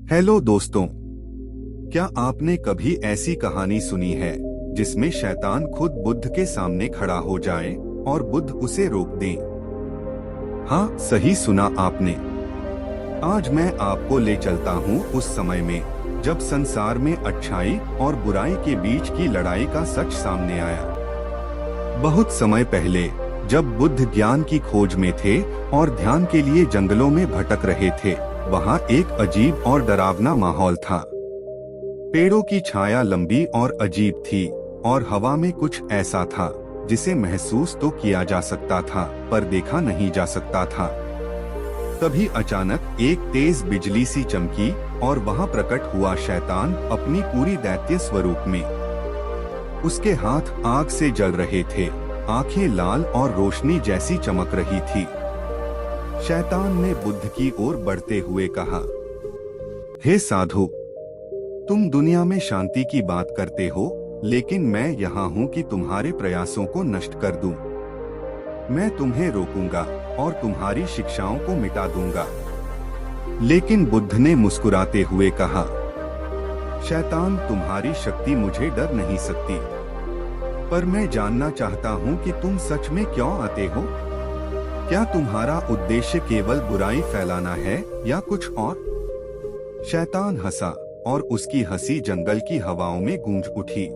Hello दोस्तों, क्या आपने कभी ऐसी कहानी सुनी है जिसमें शैतान खुद बुद्ध के सामने खड़ा हो जाए और बुद्ध उसे रोक दें? हाँ, सही सुना आपने। आज मैं आपको ले चलता हूँ उस समय में जब संसार में अच्छाई और बुराई के बीच की लड़ाई का सच सामने आया। बहुत समय पहले, जब बुद्ध ज्ञान की खोज में थे और ध्यान के लिए जंगलों में भटक रहे थे, वहाँ एक अजीब और डरावना माहौल था। पेड़ों की छाया लंबी और अजीब थी और हवा में कुछ ऐसा था जिसे महसूस तो किया जा सकता था पर देखा नहीं जा सकता था। तभी अचानक एक तेज बिजली सी चमकी और वहाँ प्रकट हुआ शैतान अपनी पूरी दैत्य स्वरूप में। उसके हाथ आग से जल रहे थे, आंखें लाल और रोशनी जैसी चमक रही थी। शैतान ने बुद्ध की ओर बढ़ते हुए कहा, हे साधु, तुम दुनिया में शांति की बात करते हो, लेकिन मैं यहाँ हूँ कि तुम्हारे प्रयासों को नष्ट कर दूं। मैं तुम्हें रोकूंगा और तुम्हारी शिक्षाओं को मिटा दूंगा। लेकिन बुद्ध ने मुस्कुराते हुए कहा, शैतान, तुम्हारी शक्ति मुझे डर नहीं सकती, पर मैं जानना चाहता हूँ कि तुम सच में क्यों आते हो। क्या तुम्हारा उद्देश्य केवल बुराई फैलाना है या कुछ और? शैतान हंसा और उसकी हंसी जंगल की हवाओं में गूंज उठी।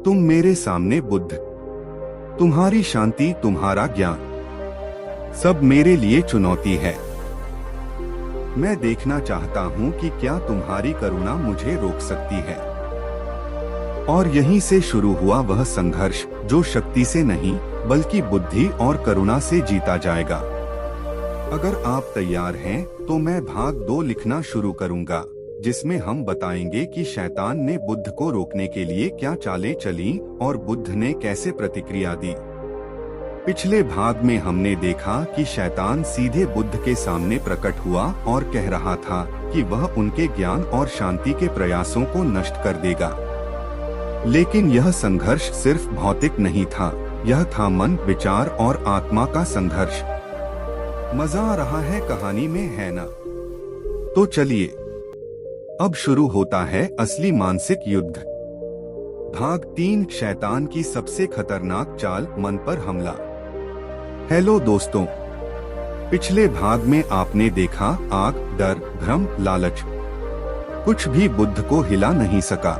तुम मेरे सामने बुद्ध, तुम्हारी शांति, तुम्हारा ज्ञान, सब मेरे लिए चुनौती है। मैं देखना चाहता हूँ कि क्या तुम्हारी करुणा मुझे रोक सकती है। और यहीं से शुरू हुआ वह संघर्ष जो शक्ति से नहीं बल्कि बुद्धि और करुणा से जीता जाएगा। अगर आप तैयार हैं तो मैं भाग 2 लिखना शुरू करूंगा, जिसमें हम बताएंगे कि शैतान ने बुद्ध को रोकने के लिए क्या चालें चली और बुद्ध ने कैसे प्रतिक्रिया दी। पिछले भाग में हमने देखा कि शैतान सीधे बुद्ध के सामने प्रकट हुआ और कह रहा था कि वह उनके ज्ञान और शांति के प्रयासों को नष्ट कर देगा। लेकिन यह संघर्ष सिर्फ भौतिक नहीं था, यह था मन, विचार और आत्मा का संघर्ष। मजा आ रहा है कहानी में, है ना? तो चलिए, अब शुरू होता है असली मानसिक युद्ध। भाग 3, शैतान की सबसे खतरनाक चाल, मन पर हमला। हेलो दोस्तों, पिछले भाग में आपने देखा आग, डर, भ्रम, लालच, कुछ भी बुद्ध को हिला नहीं सका।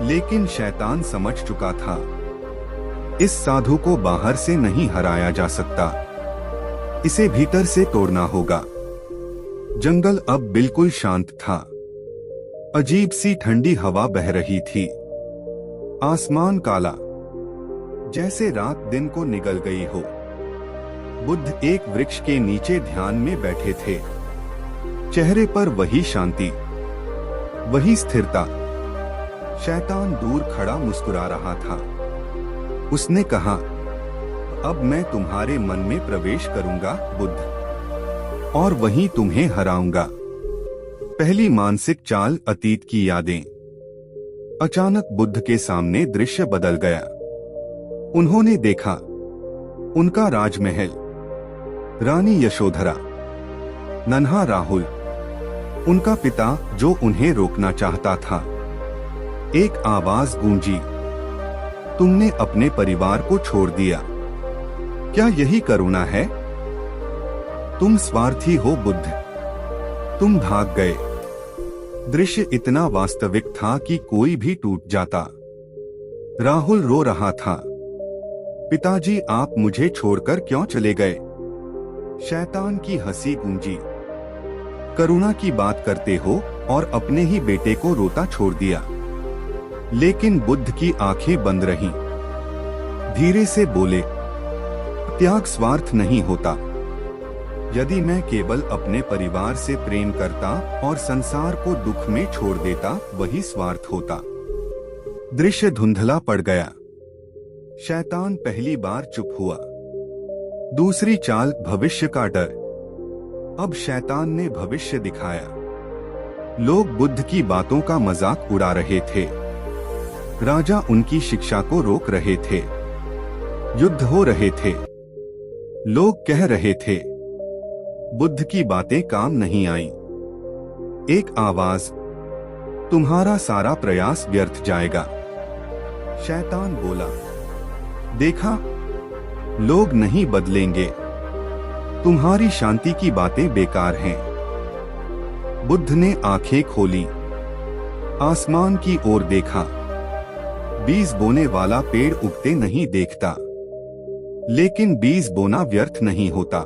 लेकिन शैतान समझ चुका था, इस साधु को बाहर से नहीं हराया जा सकता, इसे भीतर से तोड़ना होगा। जंगल अब बिल्कुल शांत था। अजीब सी ठंडी हवा बह रही थी। आसमान काला, जैसे रात दिन को निगल गई हो। बुद्ध एक वृक्ष के नीचे ध्यान में बैठे थे। चेहरे पर वही शांति, वही स्थिरता। शैतान दूर खड़ा मुस्कुरा रहा था। उसने कहा, अब मैं तुम्हारे मन में प्रवेश करूंगा बुद्ध, और वहीं तुम्हें हराऊंगा। पहली मानसिक चाल, अतीत की यादें। अचानक बुद्ध के सामने दृश्य बदल गया। उन्होंने देखा उनका राजमहल, रानी यशोधरा, नन्हा राहुल, उनका पिता जो उन्हें रोकना चाहता था। एक आवाज गूंजी, तुमने अपने परिवार को छोड़ दिया, क्या यही करुणा है? तुम स्वार्थी हो बुद्ध, तुम भाग गए। दृश्य इतना वास्तविक था कि कोई भी टूट जाता। राहुल रो रहा था, पिताजी, आप मुझे छोड़कर क्यों चले गए? शैतान की हंसी गूंजी, करुणा की बात करते हो और अपने ही बेटे को रोता छोड़ दिया। लेकिन बुद्ध की आंखें बंद रहीं। धीरे से बोले, त्याग स्वार्थ नहीं होता। यदि मैं केवल अपने परिवार से प्रेम करता और संसार को दुख में छोड़ देता, वही स्वार्थ होता। दृश्य धुंधला पड़ गया। शैतान पहली बार चुप हुआ। दूसरी चाल, भविष्य का डर। अब शैतान ने भविष्य दिखाया। लोग बुद्ध की बातों का मजाक उड़ा रहे थे। राजा उनकी शिक्षा को रोक रहे थे। युद्ध हो रहे थे। लोग कह रहे थे, बुद्ध की बातें काम नहीं आईं। एक आवाज, तुम्हारा सारा प्रयास व्यर्थ जाएगा। शैतान बोला, देखा, लोग नहीं बदलेंगे, तुम्हारी शांति की बातें बेकार हैं। बुद्ध ने आंखें खोली, आसमान की ओर देखा। बीज बोने वाला पेड़ उगते नहीं देखता, लेकिन बीज बोना व्यर्थ नहीं होता।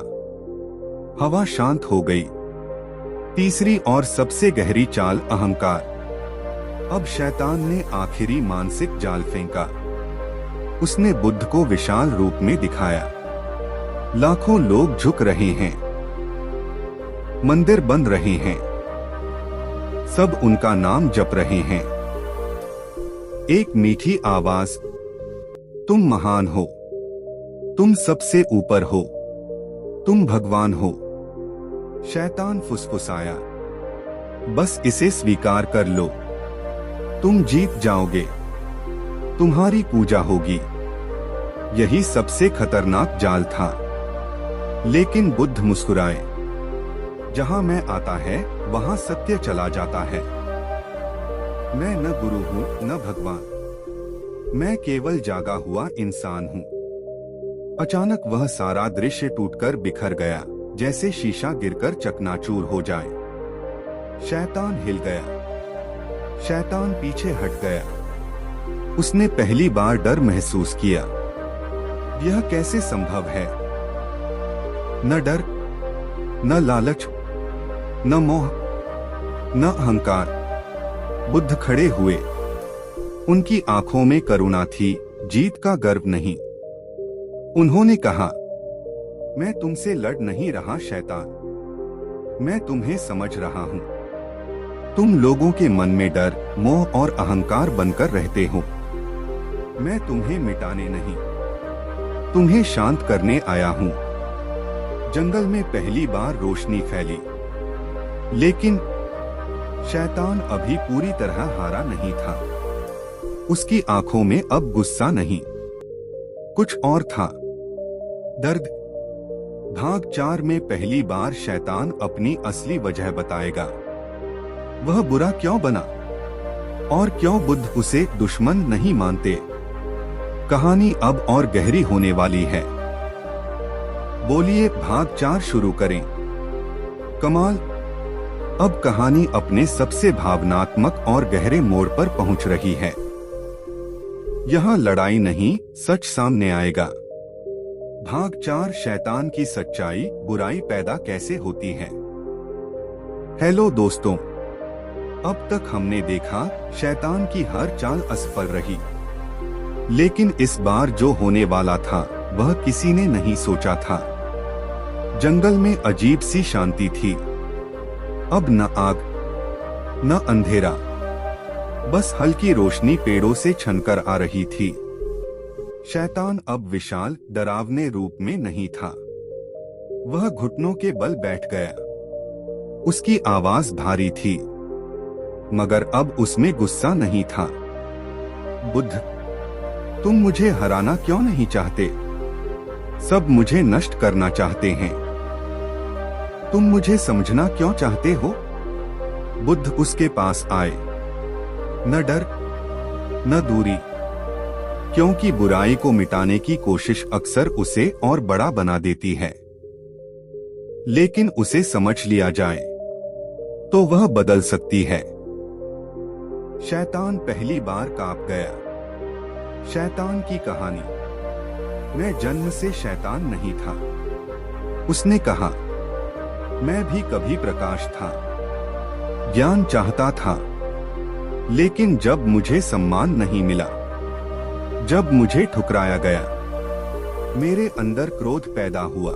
हवा शांत हो गई। तीसरी और सबसे गहरी चाल अहंकार। अब शैतान ने आखिरी मानसिक जाल फेंका। उसने बुद्ध को विशाल रूप में दिखाया। लाखों लोग झुक रहे हैं, मंदिर बन रहे हैं, सब उनका नाम जप रहे हैं। एक मीठी आवाज, तुम महान हो, तुम सबसे ऊपर हो, तुम भगवान हो। शैतान फुसफुसाया, बस इसे स्वीकार कर लो, तुम जीत जाओगे, तुम्हारी पूजा होगी। यही सबसे खतरनाक जाल था। लेकिन बुद्ध मुस्कुराए। जहां मैं आता है वहां सत्य चला जाता है। मैं न गुरु हूं न भगवान, मैं केवल जागा हुआ इंसान हूं। अचानक वह सारा दृश्य टूटकर बिखर गया, जैसे शीशा गिरकर चकनाचूर हो जाए। शैतान हिल गया। शैतान पीछे हट गया। उसने पहली बार डर महसूस किया। यह कैसे संभव है? न डर, न लालच, न मोह, न अहंकार। बुद्ध खड़े हुए। उनकी आंखों में करुणा थी, जीत का गर्व नहीं। उन्होंने कहा, मैं तुमसे लड़ नहीं रहा शैतान, मैं तुम्हें समझ रहा हूं। तुम लोगों के मन में डर, मोह और अहंकार बनकर रहते हो। मैं तुम्हें मिटाने नहीं, तुम्हें शांत करने आया हूं। जंगल में पहली बार रोशनी फैली, लेकिन शैतान अभी पूरी तरह हारा नहीं था। उसकी आंखों में अब गुस्सा नहीं, कुछ और था, दर्द। भाग 4 में पहली बार शैतान अपनी असली वजह बताएगा। वह बुरा क्यों बना और क्यों बुद्ध उसे दुश्मन नहीं मानते। कहानी अब और गहरी होने वाली है। बोलिए भाग 4 शुरू करें। कमाल, अब कहानी अपने सबसे भावनात्मक और गहरे मोड़ पर पहुंच रही है। यहाँ लड़ाई नहीं, सच सामने आएगा। भाग 4, शैतान की सच्चाई, बुराई पैदा कैसे होती है। हेलो दोस्तों, अब तक हमने देखा शैतान की हर चाल असफल रही, लेकिन इस बार जो होने वाला था वह किसी ने नहीं सोचा था। जंगल में अजीब सी शांति थी। अब न आग, न अंधेरा, बस हल्की रोशनी पेड़ों से छनकर आ रही थी। शैतान अब विशाल, डरावने रूप में नहीं था। वह घुटनों के बल बैठ गया। उसकी आवाज भारी थी, मगर अब उसमें गुस्सा नहीं था। बुद्ध, तुम मुझे हराना क्यों नहीं चाहते? सब मुझे नष्ट करना चाहते हैं। तुम मुझे समझना क्यों चाहते हो? बुद्ध उसके पास आए। न डर, न दूरी, क्योंकि बुराई को मिटाने की कोशिश अक्सर उसे और बड़ा बना देती है। लेकिन उसे समझ लिया जाए तो वह बदल सकती है। शैतान पहली बार कांप गया। शैतान की कहानी। मैं जन्म से शैतान नहीं था। उसने कहा, मैं भी कभी प्रकाश था, ज्ञान चाहता था, लेकिन जब मुझे सम्मान नहीं मिला, जब मुझे ठुकराया गया, मेरे अंदर क्रोध पैदा हुआ।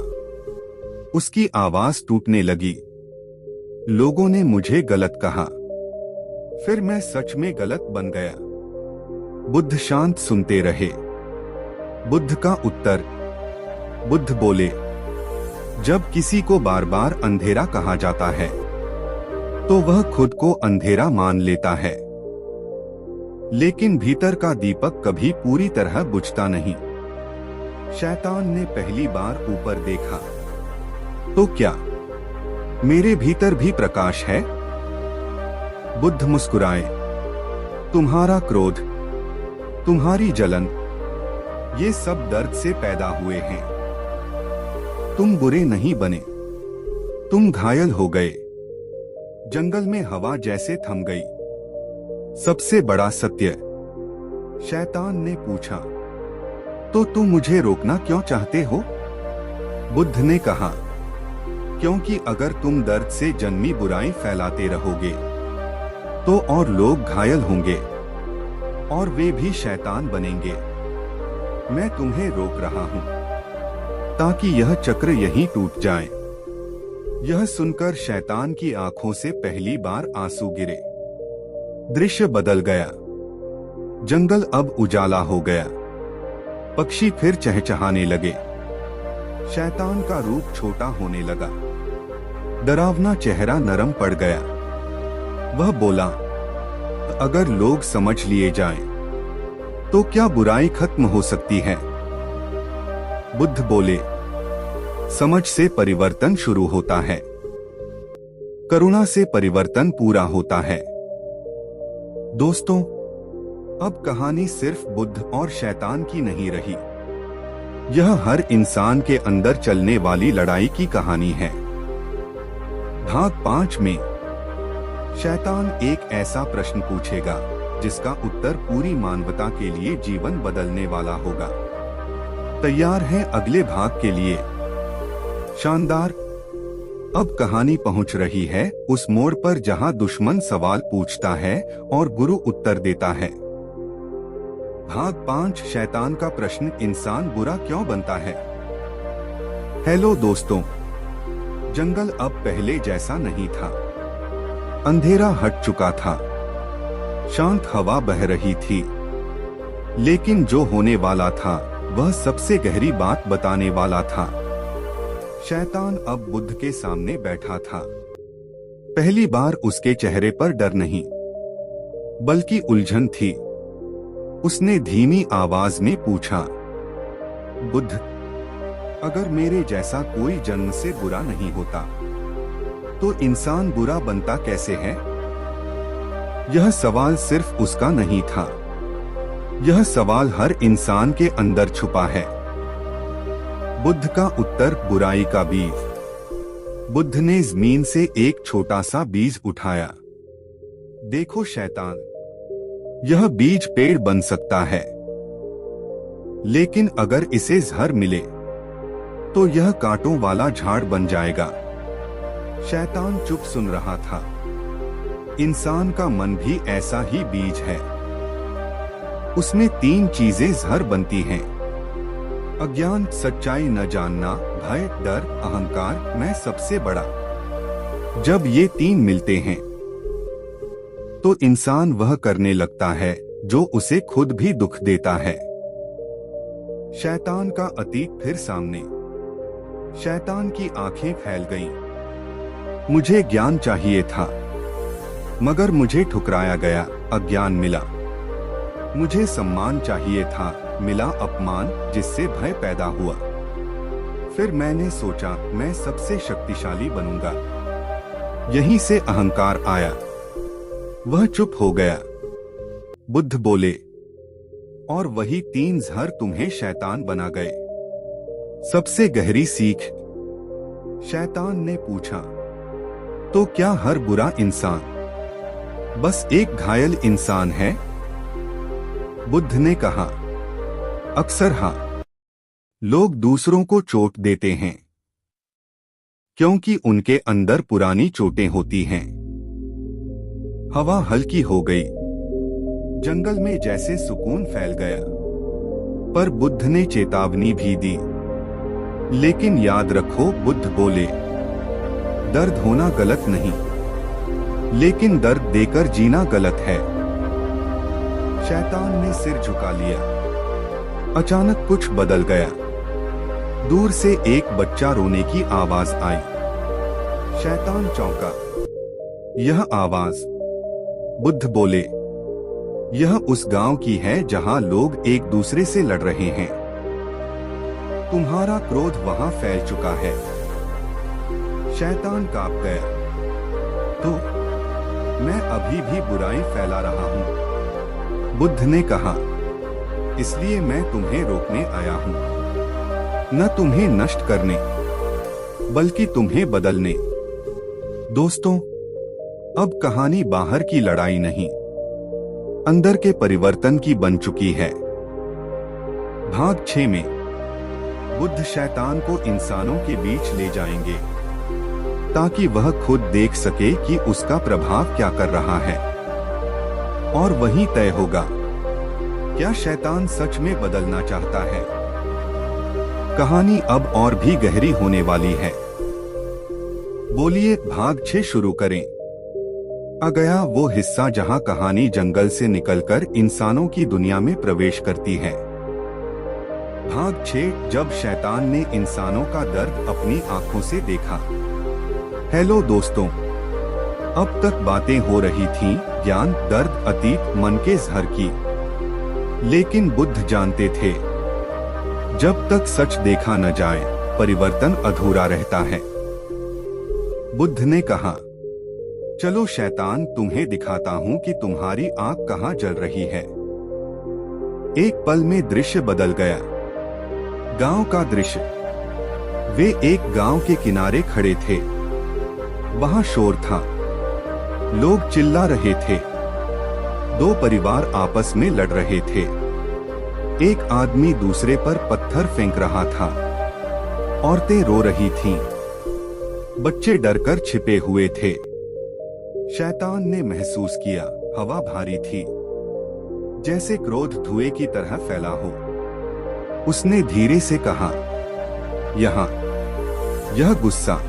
उसकी आवाज टूटने लगी। लोगों ने मुझे गलत कहा, फिर मैं सच में गलत बन गया। बुद्ध शांत सुनते रहे। बुद्ध का उत्तर। बुद्ध बोले, जब किसी को बार बार अंधेरा कहा जाता है तो वह खुद को अंधेरा मान लेता है, लेकिन भीतर का दीपक कभी पूरी तरह बुझता नहीं। शैतान ने पहली बार ऊपर देखा। तो क्या मेरे भीतर भी प्रकाश है? बुद्ध मुस्कुराए। तुम्हारा क्रोध, तुम्हारी जलन, ये सब दर्द से पैदा हुए हैं। तुम बुरे नहीं बने, तुम घायल हो गए। जंगल में हवा जैसे थम गई। सबसे बड़ा सत्य, शैतान ने पूछा, तो तुम मुझे रोकना क्यों चाहते हो? बुद्ध ने कहा, क्योंकि अगर तुम दर्द से जन्मी बुराई फैलाते रहोगे तो और लोग घायल होंगे और वे भी शैतान बनेंगे। मैं तुम्हें रोक रहा हूं ताकि यह चक्र यहीं टूट जाए। यह सुनकर शैतान की आंखों से पहली बार आंसू गिरे। दृश्य बदल गया। जंगल अब उजाला हो गया। पक्षी फिर चहचहाने लगे। शैतान का रूप छोटा होने लगा। डरावना चेहरा नरम पड़ गया। वह बोला, अगर लोग समझ लिए जाएं, तो क्या बुराई खत्म हो सकती है? बुद्ध बोले, समझ से परिवर्तन शुरू होता है, करुणा से परिवर्तन पूरा होता है। दोस्तों, अब कहानी सिर्फ बुद्ध और शैतान की नहीं रही। यह हर इंसान के अंदर चलने वाली लड़ाई की कहानी है। भाग 5 में शैतान एक ऐसा प्रश्न पूछेगा जिसका उत्तर पूरी मानवता के लिए जीवन बदलने वाला होगा। तैयार हैं अगले भाग के लिए? शानदार। अब कहानी पहुंच रही है उस मोड़ पर जहां दुश्मन सवाल पूछता है और गुरु उत्तर देता है। भाग 5, शैतान का प्रश्न, इंसान बुरा क्यों बनता है? हेलो दोस्तों, जंगल अब पहले जैसा नहीं था। अंधेरा हट चुका था। शांत हवा बह रही थी। लेकिन जो होने वाला था वह सबसे गहरी बात बताने वाला था। शैतान अब बुद्ध के सामने बैठा था। पहली बार उसके चेहरे पर डर नहीं, बल्कि उलझन थी। उसने धीमी आवाज में पूछा, बुद्ध, अगर मेरे जैसा कोई जन्म से बुरा नहीं होता, तो इंसान बुरा बनता कैसे है? यह सवाल सिर्फ उसका नहीं था। यह सवाल हर इंसान के अंदर छुपा है। बुद्ध का उत्तर, बुराई का बीज। बुद्ध ने जमीन से एक छोटा सा बीज उठाया। देखो शैतान, यह बीज पेड़ बन सकता है, लेकिन अगर इसे जहर मिले तो यह कांटों वाला झाड़ बन जाएगा। शैतान चुप सुन रहा था। इंसान का मन भी ऐसा ही बीज है। उसमें 3 चीजें जहर बनती हैं: अज्ञान, सच्चाई न जानना, भय, डर, अहंकार, मैं सबसे बड़ा। जब ये 3 मिलते हैं तो इंसान वह करने लगता है जो उसे खुद भी दुख देता है। शैतान का अतीत फिर सामने। शैतान की आंखें फैल गईं। मुझे ज्ञान चाहिए था, मगर मुझे ठुकराया गया, अज्ञान मिला। मुझे सम्मान चाहिए था, मिला अपमान, जिससे भय पैदा हुआ। फिर मैंने सोचा मैं सबसे शक्तिशाली बनूंगा। यहीं से अहंकार आया। वह चुप हो गया। बुद्ध बोले, और वही 3 जहर तुम्हें शैतान बना गए। सबसे गहरी सीख। शैतान ने पूछा, तो क्या हर बुरा इंसान बस एक घायल इंसान है? बुद्ध ने कहा, अक्सर हाँ। लोग दूसरों को चोट देते हैं क्योंकि उनके अंदर पुरानी चोटें होती हैं। हवा हल्की हो गई। जंगल में जैसे सुकून फैल गया। पर बुद्ध ने चेतावनी भी दी। लेकिन याद रखो, बुद्ध बोले, दर्द होना गलत नहीं, लेकिन दर्द देकर जीना गलत है। शैतान ने सिर झुका लिया। अचानक कुछ बदल गया। दूर से एक बच्चा रोने की आवाज आई। शैतान चौंका। यह आवाज, बुद्ध बोले, यह उस गांव की है जहां लोग एक दूसरे से लड़ रहे हैं। तुम्हारा क्रोध वहां फैल चुका है। शैतान कांप गया। तो मैं अभी भी बुराई फैला रहा हूँ। बुद्ध ने कहा, इसलिए मैं तुम्हें रोकने आया हूँ, न तुम्हें नष्ट करने बल्कि तुम्हें बदलने। दोस्तों, अब कहानी बाहर की लड़ाई नहीं, अंदर के परिवर्तन की बन चुकी है। भाग 6 में बुद्ध शैतान को इंसानों के बीच ले जाएंगे ताकि वह खुद देख सके कि उसका प्रभाव क्या कर रहा है, और वहीं तय होगा क्या शैतान सच में बदलना चाहता है। कहानी अब और भी गहरी होने वाली है। बोलिए भाग 6 शुरू करें। आ गया वो हिस्सा जहां कहानी जंगल से निकलकर इंसानों की दुनिया में प्रवेश करती है। भाग 6, जब शैतान ने इंसानों का दर्द अपनी आंखों से देखा। हेलो दोस्तों, अब तक बातें हो रही थीं ज्ञान, दर्द, अतीत, मन के ज़हर की। लेकिन बुद्ध जानते थे जब तक सच देखा न जाए परिवर्तन अधूरा रहता है। बुद्ध ने कहा, चलो शैतान, तुम्हें दिखाता हूं कि तुम्हारी आंख कहां जल रही है। एक पल में दृश्य बदल गया। गांव का दृश्य। वे एक गांव के किनारे खड़े थे। वहां शोर था, लोग चिल्ला रहे थे, 2 परिवार आपस में लड़ रहे थे। एक आदमी दूसरे पर पत्थर फेंक रहा था। औरतें रो रही थीं, बच्चे डरकर छिपे हुए थे। शैतान ने महसूस किया हवा भारी थी, जैसे क्रोध धुएं की तरह फैला हो। उसने धीरे से कहा, यहाँ, यह गुस्सा,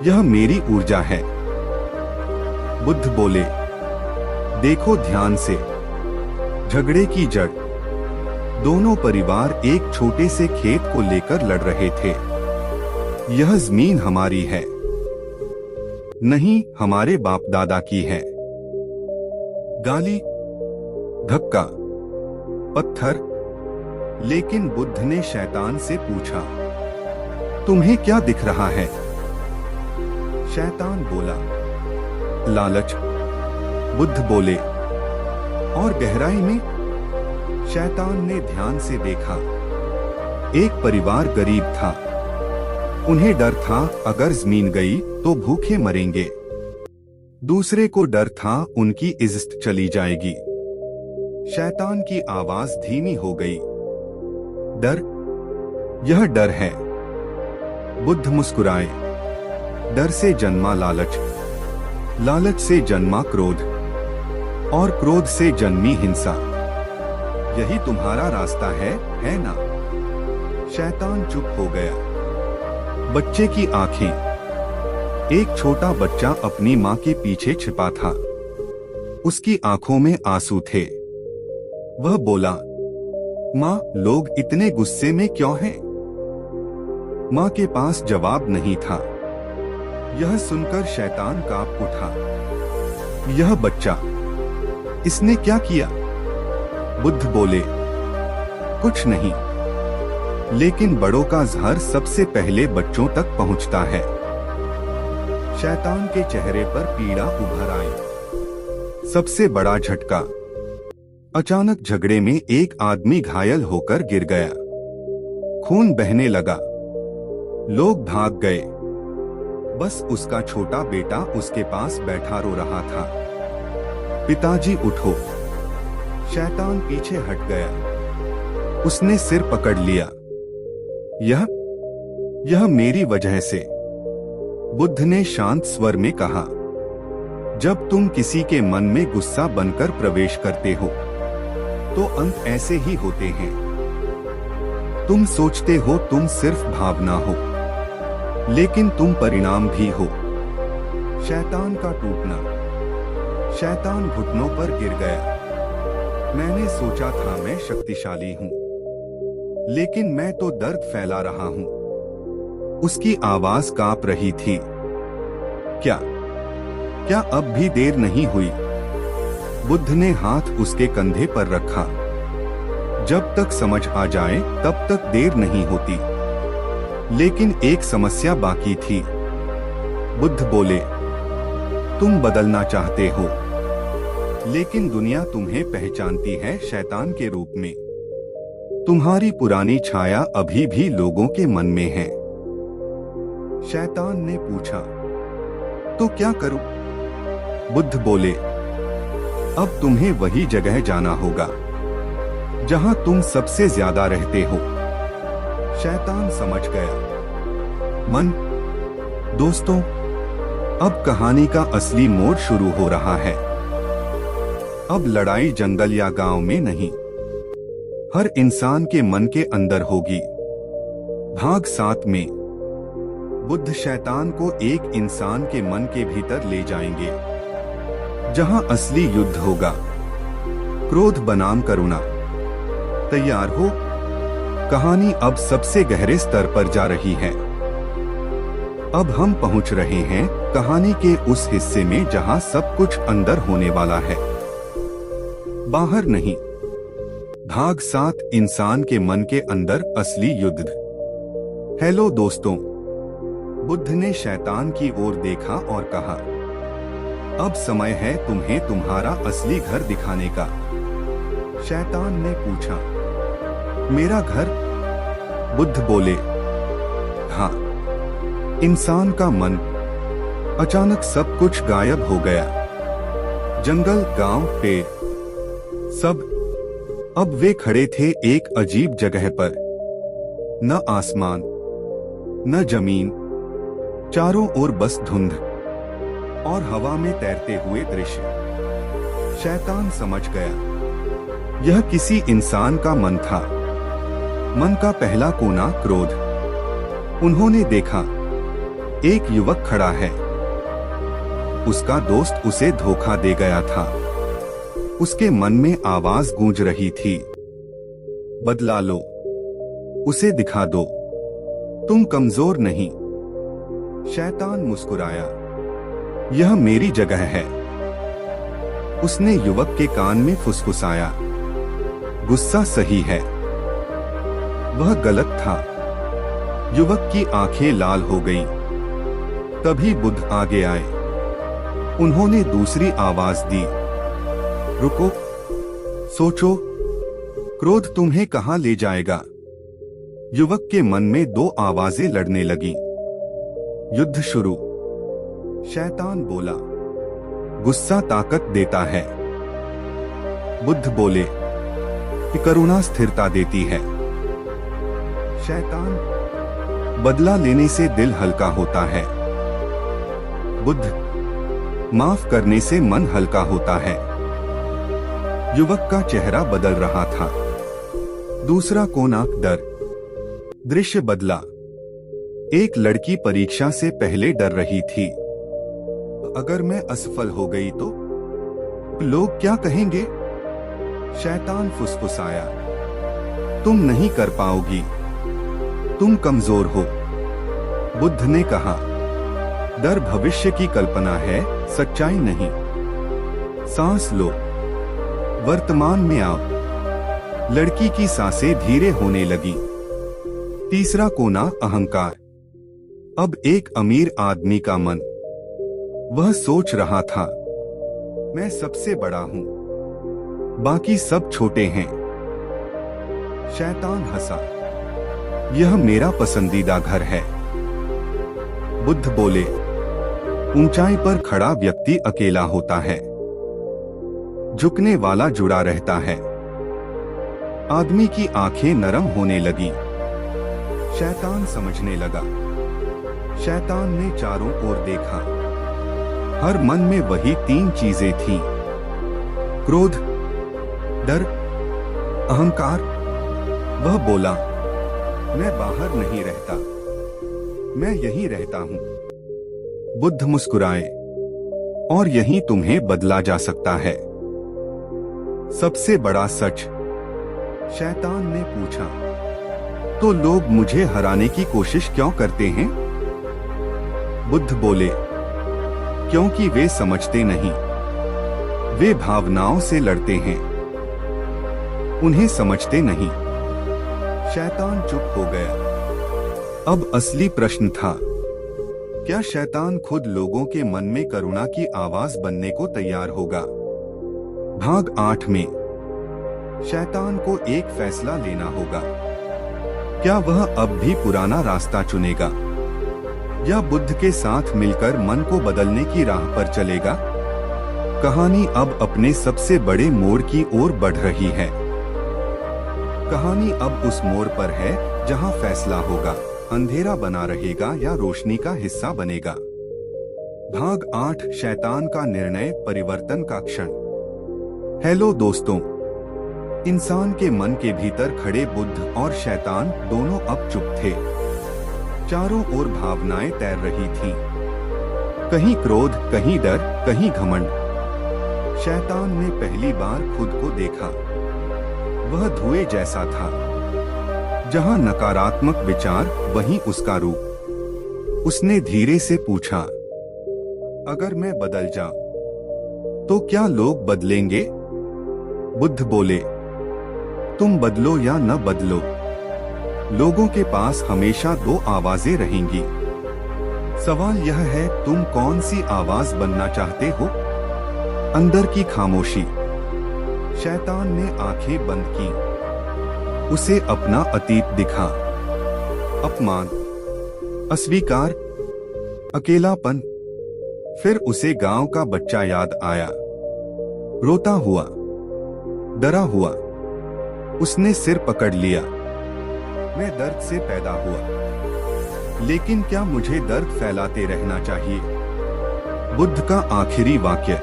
यह मेरी ऊर्जा है। बुद्ध बोले, देखो ध्यान से, झगड़े की जड़। दोनों परिवार एक छोटे से खेत को लेकर लड़ रहे थे। यह जमीन हमारी है नहीं, हमारे बाप दादा की है। गाली, धक्का, पत्थर। लेकिन बुद्ध ने शैतान से पूछा, तुम्हें क्या दिख रहा है? शैतान बोला, लालच। बुद्ध बोले, और गहराई में? शैतान ने ध्यान से देखा। एक परिवार गरीब था। उन्हें डर था अगर जमीन गई तो भूखे मरेंगे। दूसरे को डर था उनकी इज्जत चली जाएगी। शैतान की आवाज धीमी हो गई, डर, यह डर है। बुद्ध मुस्कुराए, डर से जन्मा लालच, लालच से जन्मा क्रोध, और क्रोध से जन्मी हिंसा। यही तुम्हारा रास्ता है ना? शैतान चुप हो गया। बच्चे की आंखें। एक छोटा बच्चा अपनी मां के पीछे छिपा था। उसकी आंखों में आंसू थे। वह बोला, मां, लोग इतने गुस्से में क्यों हैं? मां के पास जवाब नहीं था। यह सुनकर शैतान कांप उठा। यह बच्चा, इसने क्या किया? बुद्ध बोले, कुछ नहीं, लेकिन बड़ों का ज़हर सबसे पहले बच्चों तक पहुंचता है। शैतान के चेहरे पर पीड़ा उभर आई। सबसे बड़ा झटका। अचानक झगड़े में एक आदमी घायल होकर गिर गया। खून बहने लगा। लोग भाग गए। बस उसका छोटा बेटा उसके पास बैठा रो रहा था। पिताजी उठो। शैतान पीछे हट गया। उसने सिर पकड़ लिया। यह मेरी वजह से, बुद्ध ने शांत स्वर में कहा। जब तुम किसी के मन में गुस्सा बनकर प्रवेश करते हो तो अंत ऐसे ही होते हैं। तुम सोचते हो तुम सिर्फ भावना हो, लेकिन तुम परिणाम भी हो। शैतान का टूटना। शैतान घुटनों पर गिर गया। मैंने सोचा था मैं शक्तिशाली हूं, लेकिन मैं तो दर्द फैला रहा हूं। उसकी आवाज कांप रही थी। क्या अब भी देर नहीं हुई? बुद्ध ने हाथ उसके कंधे पर रखा। जब तक समझ आ जाए तब तक देर नहीं होती। लेकिन एक समस्या बाकी थी। बुद्ध बोले, तुम बदलना चाहते हो, लेकिन दुनिया तुम्हें पहचानती है शैतान के रूप में। तुम्हारी पुरानी छाया अभी भी लोगों के मन में है। शैतान ने पूछा, तो क्या करूं? बुद्ध बोले, अब तुम्हें वही जगह जाना होगा जहां तुम सबसे ज्यादा रहते हो। शैतान समझ गया। मन, दोस्तों, अब कहानी का असली मोड़ शुरू हो रहा है। अब लड़ाई जंगल या गांव में नहीं, हर इंसान के मन के अंदर होगी। भाग 7 में बुद्ध शैतान को एक इंसान के मन के भीतर ले जाएंगे, जहां असली युद्ध होगा, क्रोध बनाम करुणा। तैयार हो? कहानी अब सबसे गहरे स्तर पर जा रही है। अब हम पहुंच रहे हैं कहानी के उस हिस्से में जहां सब कुछ अंदर होने वाला है, बाहर नहीं। भाग 7, इंसान के मन के अंदर असली युद्ध। हेलो दोस्तों, बुद्ध ने शैतान की ओर देखा और कहा, अब समय है तुम्हें तुम्हारा असली घर दिखाने का। शैतान ने पूछा, मेरा घर? बुद्ध बोले, हाँ। इंसान का मन। अचानक सब कुछ गायब हो गया। जंगल, गांव, पेड़, सब। अब वे खड़े थे एक अजीब जगह पर। न आसमान, न जमीन, चारों ओर बस धुंध और हवा में तैरते हुए दृश्य। शैतान समझ गया, यह किसी इंसान का मन था। मन का पहला कोना, क्रोध। उन्होंने देखा, एक युवक खड़ा है। उसका दोस्त उसे धोखा दे गया था। उसके मन में आवाज गूंज रही थी, बदला लो, उसे दिखा दो, तुम कमजोर नहीं। शैतान मुस्कुराया, यह मेरी जगह है। उसने युवक के कान में फुसफुसाया, गुस्सा सही है, वह गलत था। युवक की आंखें लाल हो गईं। तभी बुद्ध आगे आए। उन्होंने दूसरी आवाज दी, रुको, सोचो, क्रोध तुम्हें कहां ले जाएगा? युवक के मन में 2 आवाजें लड़ने लगीं। युद्ध शुरू। शैतान बोला, गुस्सा ताकत देता है। बुद्ध बोले, करुणा स्थिरता देती है। शैतान, बदला लेने से दिल हल्का होता है। बुद्ध, माफ करने से मन हल्का होता है। युवक का चेहरा बदल रहा था। दूसरा कोना, डर। दृश्य बदला। एक लड़की परीक्षा से पहले डर रही थी। अगर मैं असफल हो गई तो लोग क्या कहेंगे? शैतान फुसफुसाया, तुम नहीं कर पाओगी, तुम कमजोर हो। बुद्ध ने कहा, डर भविष्य की कल्पना है, सच्चाई नहीं। सांस लो, वर्तमान में आओ। लड़की की सांसें धीरे होने लगी। तीसरा कोना, अहंकार। अब एक अमीर आदमी का मन। वह सोच रहा था, मैं सबसे बड़ा हूं, बाकी सब छोटे हैं। शैतान हंसा, यह मेरा पसंदीदा घर है। बुद्ध बोले, ऊंचाई पर खड़ा व्यक्ति अकेला होता है, झुकने वाला जुड़ा रहता है। आदमी की आंखें नरम होने लगी। शैतान समझने लगा। शैतान ने चारों ओर देखा। हर मन में वही 3 चीजें थीं, क्रोध, डर, अहंकार। वह बोला, मैं बाहर नहीं रहता, मैं यहीं रहता हूं। बुद्ध मुस्कुराए, और यहीं तुम्हें बदला जा सकता है। सबसे बड़ा सच? शैतान ने पूछा, तो लोग मुझे हराने की कोशिश क्यों करते हैं? बुद्ध बोले, क्योंकि वे समझते नहीं, वे भावनाओं से लड़ते हैं, उन्हें समझते नहीं। शैतान चुप हो गया। अब असली प्रश्न था, क्या शैतान खुद लोगों के मन में करुणा की आवाज बनने को तैयार होगा? भाग 8 में शैतान को एक फैसला लेना होगा। क्या वह अब भी पुराना रास्ता चुनेगा या बुद्ध के साथ मिलकर मन को बदलने की राह पर चलेगा? कहानी अब अपने सबसे बड़े मोड़ की ओर बढ़ रही है। कहानी अब उस मोड़ पर है जहां फैसला होगा, अंधेरा बना रहेगा या रोशनी का हिस्सा बनेगा। भाग 8 शैतान का निर्णय, परिवर्तन का क्षण। हेलो दोस्तों, इंसान के मन के भीतर खड़े बुद्ध और शैतान दोनों अब चुप थे। चारों ओर भावनाएं तैर रही थीं। कहीं क्रोध, कहीं डर, कहीं घमंड। शैतान ने पहली बार खुद को देखा। वह धुएं जैसा था। जहां नकारात्मक विचार, वहीं उसका रूप। उसने धीरे से पूछा, अगर मैं बदल जाऊं तो क्या लोग बदलेंगे? बुद्ध बोले, तुम बदलो या न बदलो, लोगों के पास हमेशा दो आवाजें रहेंगी। सवाल यह है, तुम कौन सी आवाज बनना चाहते हो? अंदर की खामोशी। शैतान ने आंखें बंद की। उसे अपना अतीत दिखा। अपमान, अस्वीकार, अकेलापन। फिर उसे गांव का बच्चा याद आया। रोता हुआ, डरा हुआ। उसने सिर पकड़ लिया। मैं दर्द से पैदा हुआ, लेकिन क्या मुझे दर्द फैलाते रहना चाहिए? बुद्ध का आखिरी वाक्य।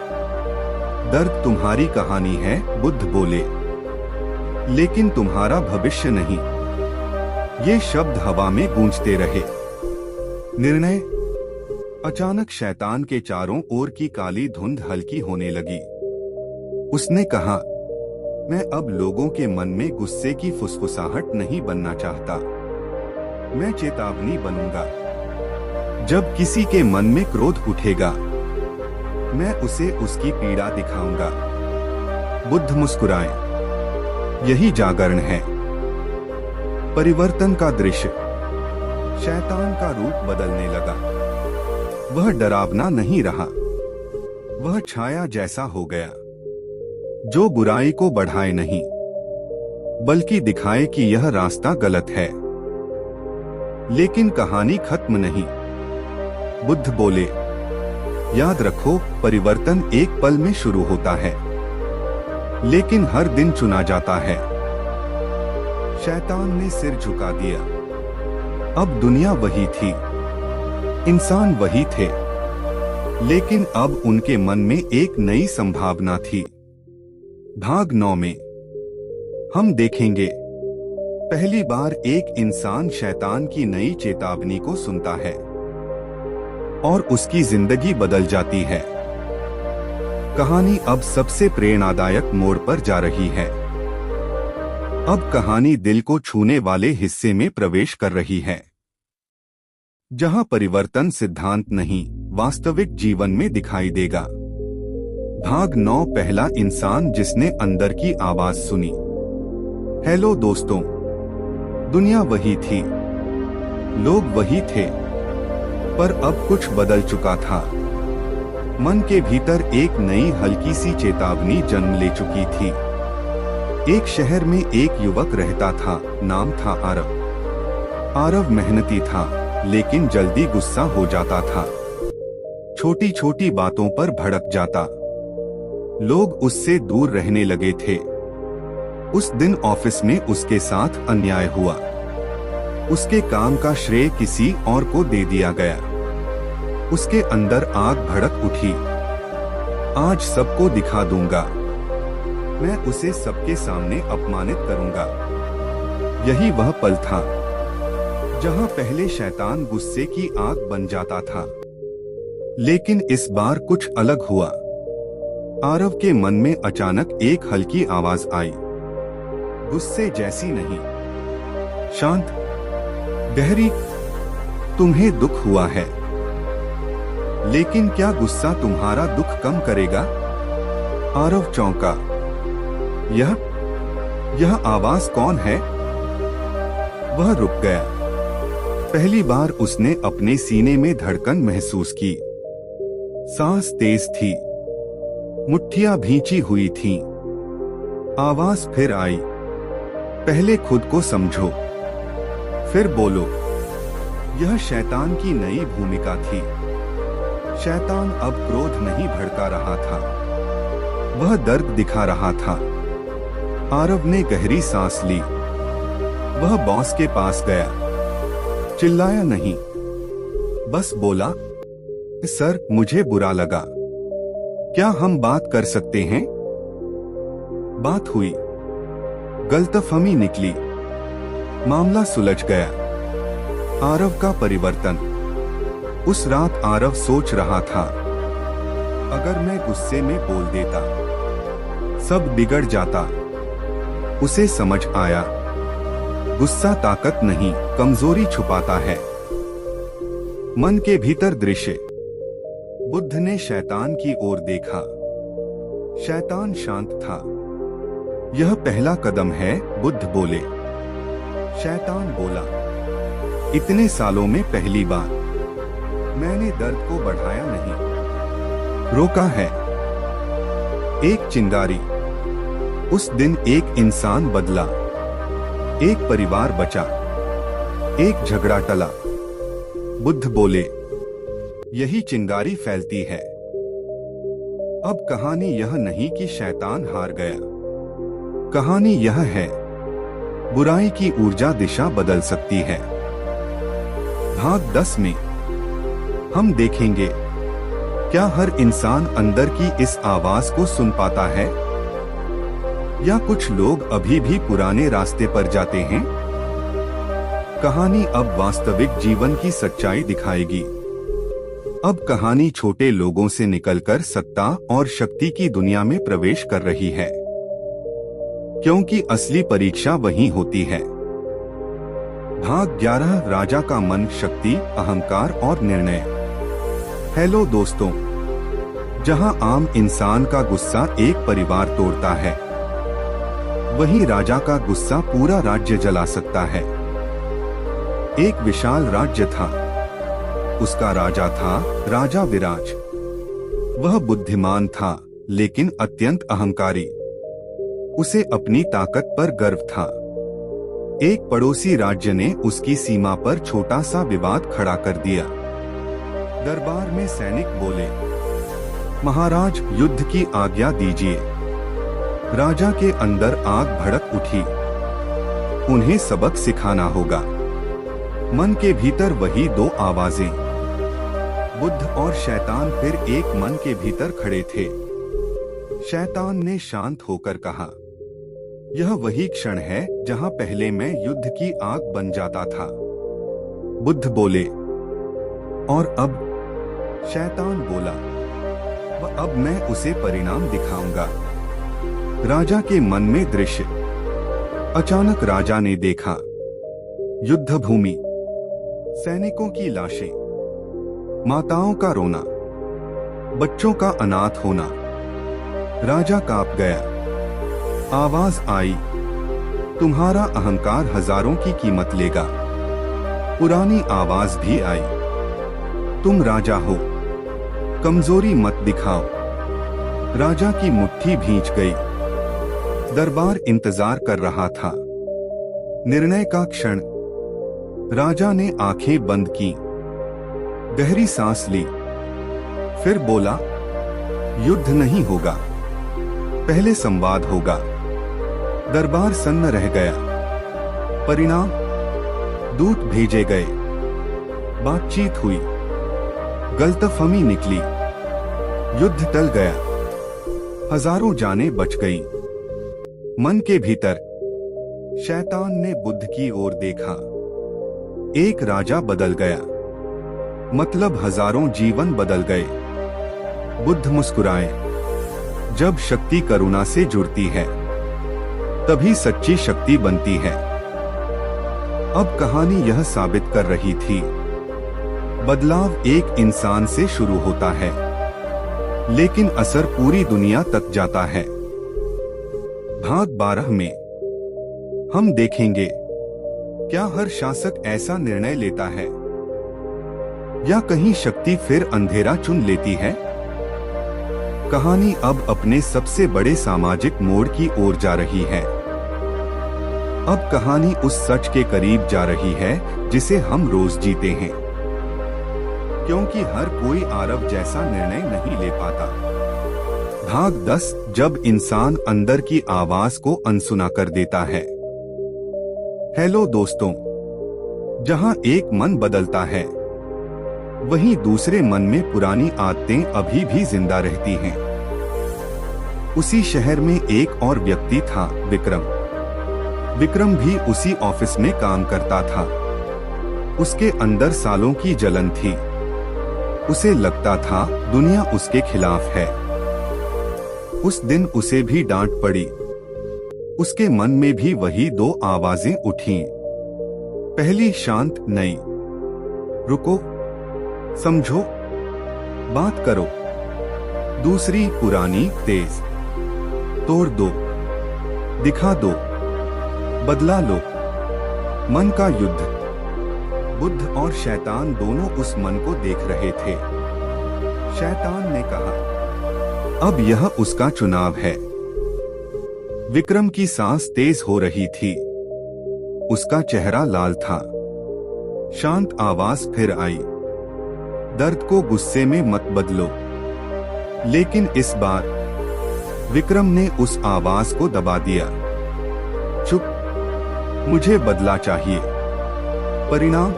दर्द तुम्हारी कहानी है, बुद्ध बोले, लेकिन तुम्हारा भविष्य नहीं। ये शब्द हवा में गूंजते रहे। निर्णय। अचानक शैतान के चारों ओर की काली धुंध हल्की होने लगी। उसने कहा, मैं अब लोगों के मन में गुस्से की फुसफुसाहट नहीं बनना चाहता। मैं चेतावनी बनूंगा। जब किसी के मन में क्रोध उठेगा, मैं उसे उसकी पीड़ा दिखाऊंगा। बुद्ध मुस्कुराए। यही जागरण है। परिवर्तन का दृश्य। शैतान का रूप बदलने लगा। वह डरावना नहीं रहा। वह छाया जैसा हो गया, जो बुराई को बढ़ाए नहीं, बल्कि दिखाए कि यह रास्ता गलत है। लेकिन कहानी खत्म नहीं। बुद्ध बोले, याद रखो, परिवर्तन एक पल में शुरू होता है, लेकिन हर दिन चुना जाता है। शैतान ने सिर झुका दिया। अब दुनिया वही थी, इंसान वही थे, लेकिन अब उनके मन में एक नई संभावना थी। भाग 9 में हम देखेंगे, पहली बार एक इंसान शैतान की नई चेतावनी को सुनता है और उसकी जिंदगी बदल जाती है। कहानी अब सबसे प्रेरणादायक मोड़ पर जा रही है। अब कहानी दिल को छूने वाले हिस्से में प्रवेश कर रही है, जहां परिवर्तन सिद्धांत नहीं, वास्तविक जीवन में दिखाई देगा। भाग 9 पहला इंसान जिसने अंदर की आवाज सुनी। हेलो दोस्तों, दुनिया वही थी, लोग वही थे, पर अब कुछ बदल चुका था। मन के भीतर एक नई हल्की सी चेतावनी जन्म ले चुकी थी। एक शहर में एक युवक रहता था, नाम था आरव। आरव मेहनती था, लेकिन जल्दी गुस्सा हो जाता था। छोटी छोटी बातों पर भड़क जाता। लोग उससे दूर रहने लगे थे। उस दिन ऑफिस में उसके साथ अन्याय हुआ। उसके काम का श्रेय किसी और को दे दिया गया। उसके अंदर आग भड़क उठी। आज सबको दिखा दूंगा, मैं उसे सबके सामने अपमानित करूंगा। यही वह पल था जहां पहले शैतान गुस्से की आग बन जाता था, लेकिन इस बार कुछ अलग हुआ। आरव के मन में अचानक एक हल्की आवाज आई, गुस्से जैसी नहीं, शांत, गहरी। तुम्हें दुख हुआ है, लेकिन क्या गुस्सा तुम्हारा दुख कम करेगा? आरव चौंका। यह आवाज कौन है? वह रुक गया। पहली बार उसने अपने सीने में धड़कन महसूस की। सांस तेज थी, मुट्ठियां भींची हुई थीं। आवाज फिर आई, पहले खुद को समझो, फिर बोलो। यह शैतान की नई भूमिका थी। शैतान अब क्रोध नहीं भड़का रहा था, वह दर्द दिखा रहा था। आरव ने गहरी सांस ली। वह बॉस के पास गया, चिल्लाया नहीं, बस बोला, सर मुझे बुरा लगा, क्या हम बात कर सकते हैं? बात हुई, गलतफहमी निकली, मामला सुलझ गया। आरव का परिवर्तन। उस रात आरव सोच रहा था, अगर मैं गुस्से में बोल देता सब बिगड़ जाता। उसे समझ आया, गुस्सा ताकत नहीं, कमजोरी छुपाता है। मन के भीतर दृश्य। बुद्ध ने शैतान की ओर देखा। शैतान शांत था। यह पहला कदम है, बुद्ध बोले। शैतान बोला, इतने सालों में पहली बार मैंने दर्द को बढ़ाया नहीं, रोका है। एक चिंगारी। उस दिन एक इंसान बदला, एक परिवार बचा, एक झगड़ा टला। बुद्ध बोले, यही चिंगारी फैलती है। अब कहानी यह नहीं कि शैतान हार गया, कहानी यह है, बुराई की ऊर्जा दिशा बदल सकती है। भाग 10 में हम देखेंगे, क्या हर इंसान अंदर की इस आवाज को सुन पाता है, या कुछ लोग अभी भी पुराने रास्ते पर जाते हैं। कहानी अब वास्तविक जीवन की सच्चाई दिखाएगी। अब कहानी छोटे लोगों से निकलकर सत्ता और शक्ति की दुनिया में प्रवेश कर रही है, क्योंकि असली परीक्षा वहीं होती है। भाग 11, राजा का मन, शक्ति, अहंकार और निर्णय। हेलो दोस्तों, जहां आम इंसान का गुस्सा एक परिवार तोड़ता है, वहीं राजा का गुस्सा पूरा राज्य जला सकता है। एक विशाल राज्य था। उसका राजा था राजा विराज। वह बुद्धिमान था, लेकिन अत्यंत अहंकारी। उसे अपनी ताकत पर गर्व था। एक पड़ोसी राज्य ने उसकी सीमा पर छोटा सा विवाद खड़ा कर दिया। दरबार में सैनिक बोले, महाराज युद्ध की आज्ञा दीजिए। राजा के अंदर आग भड़क उठी। उन्हें सबक सिखाना होगा। मन के भीतर वही दो आवाजें। बुद्ध और शैतान फिर एक मन के भीतर खड़े थे। शैतान ने शांत होकर कहा, यह वही क्षण है जहां पहले मैं युद्ध की आग बन जाता था। बुद्ध बोले, और अब? शैतान बोला, अब मैं उसे परिणाम दिखाऊंगा। राजा के मन में दृश्य। अचानक राजा ने देखा, युद्ध भूमि, सैनिकों की लाशें, माताओं का रोना, बच्चों का अनाथ होना। राजा कांप गया। आवाज आई, तुम्हारा अहंकार हजारों की कीमत लेगा। पुरानी आवाज भी आई, तुम राजा हो, कमजोरी मत दिखाओ। राजा की मुट्ठी भींच गई। दरबार इंतजार कर रहा था। निर्णय का क्षण। राजा ने आंखें बंद की, गहरी सांस ली, फिर बोला, युद्ध नहीं होगा, पहले संवाद होगा। दरबार सन्न रह गया। परिणाम? दूत भेजे गए, बातचीत हुई, गलतफहमी निकली, युद्ध टल गया, हजारों जानें बच गईं। मन के भीतर। शैतान ने बुद्ध की ओर देखा। एक राजा बदल गया, मतलब हजारों जीवन बदल गए। बुद्ध मुस्कुराए। जब शक्ति करुणा से जुड़ती है, तभी सच्ची शक्ति बनती है। अब कहानी यह साबित कर रही थी, बदलाव एक इंसान से शुरू होता है, लेकिन असर पूरी दुनिया तक जाता है। भाग 12 में हम देखेंगे, क्या हर शासक ऐसा निर्णय लेता है, या कहीं शक्ति फिर अंधेरा चुन लेती है? कहानी अब अपने सबसे बड़े सामाजिक मोड़ की ओर जा रही है। अब कहानी उस सच के करीब जा रही है जिसे हम रोज जीते हैं, क्योंकि हर कोई आरव जैसा निर्णय नहीं ले पाता। भाग 10, जब इंसान अंदर की आवाज को अनसुना कर देता है। हेलो दोस्तों, जहां एक मन बदलता है, वहीं दूसरे मन में पुरानी आदतें अभी भी जिंदा रहती हैं। उसी शहर में एक और व्यक्ति था, विक्रम। विक्रम भी उसी ऑफिस में काम करता था। उसके अंदर सालों की जलन थी। उसे लगता था दुनिया उसके खिलाफ है। उस दिन उसे भी डांट पड़ी। उसके मन में भी वही दो आवाजें उठीं। पहली शांत, नई, रुको, समझो, बात करो। दूसरी पुरानी, तेज, तोड़ दो, दिखा दो, बदला लो। मन का युद्ध। बुद्ध और शैतान दोनों उस मन को देख रहे थे। शैतान ने कहा, अब यह उसका चुनाव है। विक्रम की सांस तेज हो रही थी। उसका चेहरा लाल था। शांत आवाज फिर आई, दर्द को गुस्से में मत बदलो। लेकिन इस बार विक्रम ने उस आवाज को दबा दिया। चुप, मुझे बदला चाहिए। परिणाम,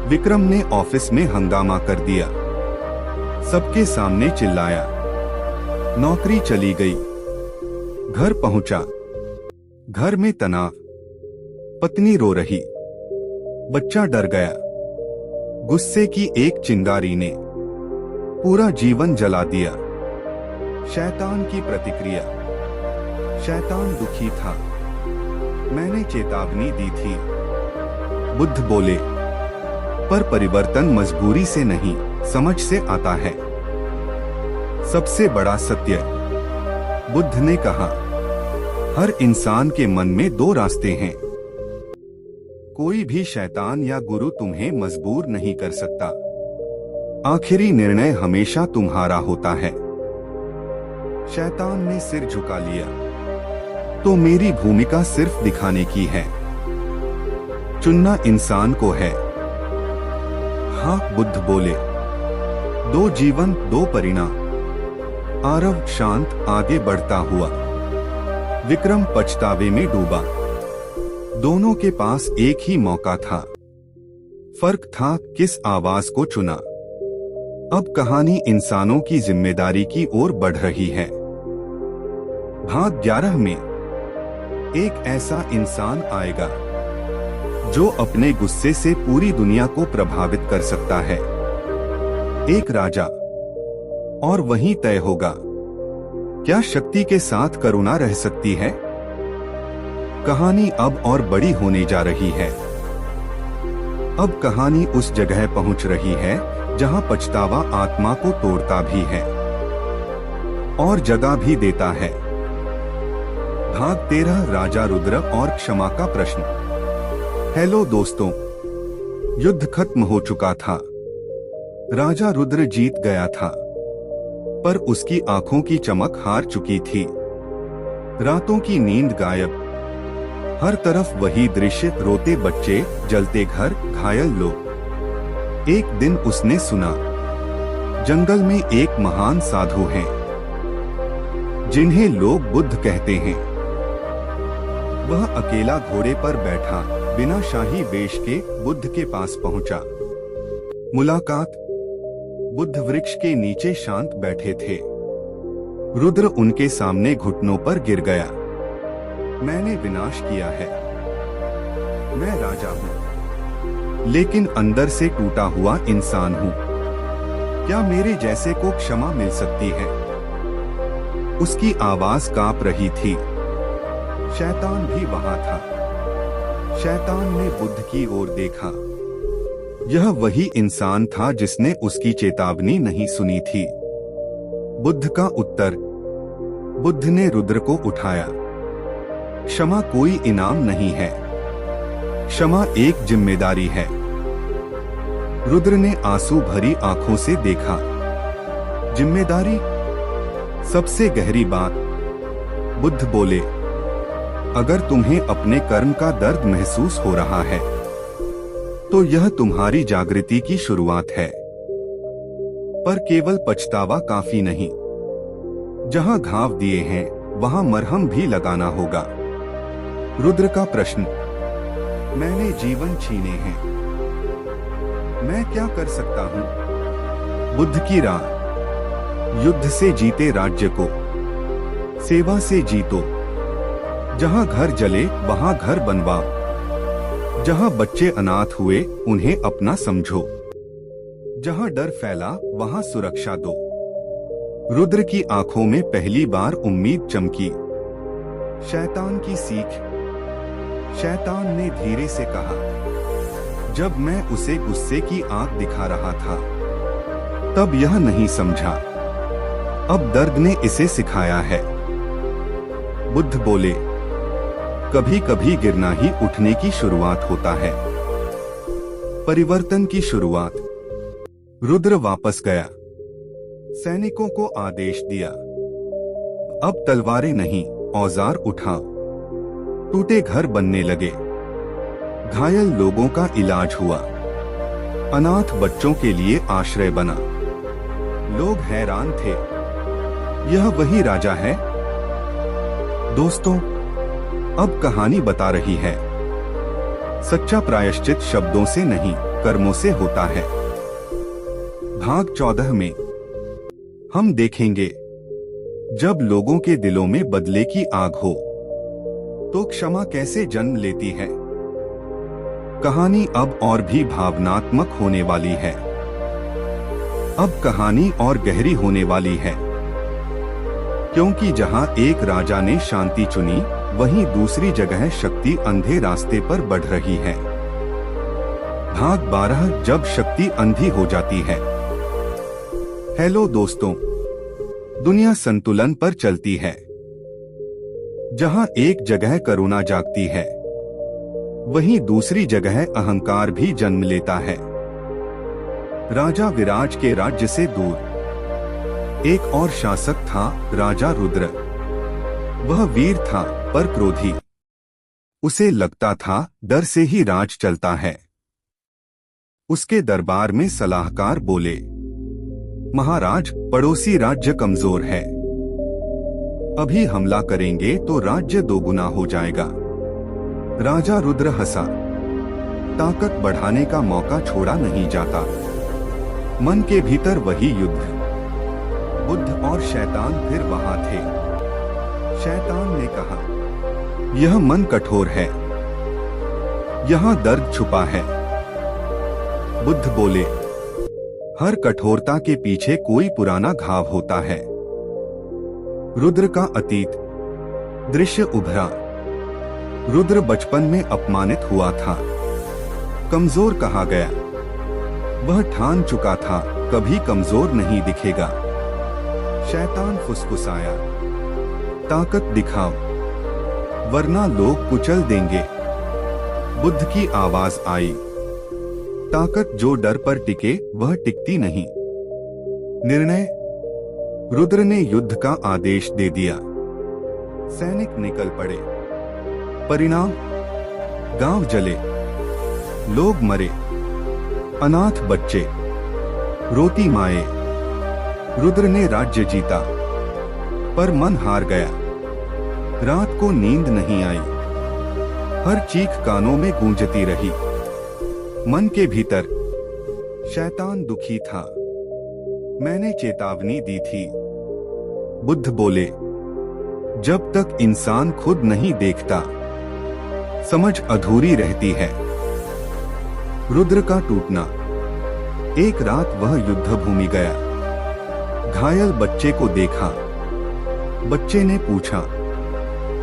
विक्रम ने ऑफिस में हंगामा कर दिया। सबके सामने चिल्लाया। नौकरी चली गई। घर पहुंचा। घर में तनाव। पत्नी रो रही। बच्चा डर गया। गुस्से की एक चिंगारी ने पूरा जीवन जला दिया। शैतान की प्रतिक्रिया। शैतान दुखी था। मैंने चेतावनी दी थी। बुद्ध बोले, पर परिवर्तन मजबूरी से नहीं, समझ से आता है। सबसे बड़ा सत्य, बुद्ध ने कहा, हर इंसान के मन में दो रास्ते हैं। कोई भी शैतान या गुरु तुम्हें मजबूर नहीं कर सकता। आखिरी निर्णय हमेशा तुम्हारा होता है। शैतान ने सिर झुका लिया। तो मेरी भूमिका सिर्फ दिखाने की है। चुनना इंसान को है। हाँ, बुद्ध बोले, दो जीवन, दो परिणाम। आरव शांत आगे बढ़ता हुआ। विक्रम पछतावे में डूबा। दोनों के पास एक ही मौका था। फर्क था किस आवाज को चुना। अब कहानी इंसानों की जिम्मेदारी की ओर बढ़ रही है। भाग 11 में एक ऐसा इंसान आएगा जो अपने गुस्से से पूरी दुनिया को प्रभावित कर सकता है। एक राजा। और वहीं तय होगा, क्या शक्ति के साथ करुणा रह सकती है? कहानी अब और बड़ी होने जा रही है। अब कहानी उस जगह पहुंच रही है जहां पछतावा आत्मा को तोड़ता भी है और जगह भी देता है। भाग 13, राजा रुद्र और क्षमा का प्रश्न। हेलो दोस्तों, युद्ध खत्म हो चुका था। राजा रुद्र जीत गया था, पर उसकी आंखों की चमक हार चुकी थी। रातों की नींद गायब। हर तरफ वही दृश्य, रोते बच्चे, जलते घर, घायल लोग। एक दिन उसने सुना, जंगल में एक महान साधु हैं, जिन्हें लोग बुद्ध कहते हैं। वह अकेला घोड़े पर बैठा, बिना शाही वेश के बुद्ध के पास पहुंचा। मुलाकात। बुद्ध वृक्ष के नीचे शांत बैठे थे। रुद्र उनके सामने घुटनों पर गिर गया। मैंने विनाश किया है। मैं राजा हूँ, लेकिन अंदर से टूटा हुआ इंसान हूँ। क्या मेरे जैसे को क्षमा मिल सकती है? उसकी आवाज कांप रही थी। शैतान भी वहां था। शैतान ने बुद्ध की ओर देखा। यह वही इंसान था जिसने उसकी चेतावनी नहीं सुनी थी। बुद्ध का उत्तर। बुद्ध ने रुद्र को उठाया। क्षमा कोई इनाम नहीं है। क्षमा एक जिम्मेदारी है। रुद्र ने आंसू भरी आंखों से देखा। जिम्मेदारी? सबसे गहरी बात। बुद्ध बोले, अगर तुम्हें अपने कर्म का दर्द महसूस हो रहा है तो यह तुम्हारी जागृति की शुरुआत है। पर केवल पछतावा काफी नहीं। जहां घाव दिए हैं वहां मरहम भी लगाना होगा। रुद्र का प्रश्न, मैंने जीवन छीने हैं, मैं क्या कर सकता हूं? बुद्ध की राह, युद्ध से जीते राज्य को, सेवा से जीतो। जहां घर जले वहां घर बनवाओ, जहां बच्चे अनाथ हुए उन्हें अपना समझो, जहां डर फैला वहां सुरक्षा दो। रुद्र की आंखों में पहली बार उम्मीद चमकी। शैतान की सीख। शैतान ने धीरे से कहा, जब मैं उसे गुस्से की आंख दिखा रहा था तब यह नहीं समझा, अब दर्द ने इसे सिखाया है। बुद्ध बोले, कभी कभी गिरना ही उठने की शुरुआत होता है, परिवर्तन की शुरुआत। रुद्र वापस गया, सैनिकों को आदेश दिया, अब तलवारें नहीं औजार उठाओ। टूटे घर बनने लगे, घायल लोगों का इलाज हुआ, अनाथ बच्चों के लिए आश्रय बना। लोग हैरान थे, यह वही राजा है? दोस्तों, अब कहानी बता रही है, सच्चा प्रायश्चित शब्दों से नहीं कर्मों से होता है। भाग 14 में हम देखेंगे, जब लोगों के दिलों में बदले की आग हो तो क्षमा कैसे जन्म लेती है। कहानी अब और भी भावनात्मक होने वाली है। अब कहानी और गहरी होने वाली है, क्योंकि जहां एक राजा ने शांति चुनी वहीं दूसरी जगह शक्ति अंधे रास्ते पर बढ़ रही है। भाग 12, जब शक्ति अंधी हो जाती है। हेलो दोस्तों, दुनिया संतुलन पर चलती है। जहां एक जगह करुणा जागती है वहीं दूसरी जगह अहंकार भी जन्म लेता है। राजा विराज के राज्य से दूर एक और शासक था, राजा रुद्र। वह वीर था पर क्रोधी। उसे लगता था डर से ही राज चलता है। उसके दरबार में सलाहकार बोले, महाराज, पड़ोसी राज्य कमजोर है, अभी हमला करेंगे तो राज्य दोगुना हो जाएगा। राजा रुद्र हंसा, ताकत बढ़ाने का मौका छोड़ा नहीं जाता। मन के भीतर वही युद्ध। बुद्ध और शैतान फिर वहां थे। शैतान ने कहा, यह मन कठोर है, यहाँ दर्द छुपा है। बुद्ध बोले, हर कठोरता के पीछे कोई पुराना घाव होता है। रुद्र का अतीत दृश्य उभरा। रुद्र बचपन में अपमानित हुआ था, कमजोर कहा गया। वह ठान चुका था कभी कमजोर नहीं दिखेगा। शैतान फुसफुसाया, ताकत दिखाओ वरना लोग कुचल देंगे। बुद्ध की आवाज आई, ताकत जो डर पर टिके वह टिकती नहीं। निर्णय, रुद्र ने युद्ध का आदेश दे दिया। सैनिक निकल पड़े। परिणाम, गांव जले, लोग मरे, अनाथ बच्चे, रोती माए। रुद्र ने राज्य जीता पर मन हार गया। रात को नींद नहीं आई, हर चीख कानों में गूंजती रही। मन के भीतर शैतान दुखी था। मैंने चेतावनी दी थी। बुद्ध बोले, जब तक इंसान खुद नहीं देखता समझ अधूरी रहती है। रुद्र का टूटना। एक रात वह युद्ध भूमि गया। घायल बच्चे को देखा। बच्चे ने पूछा,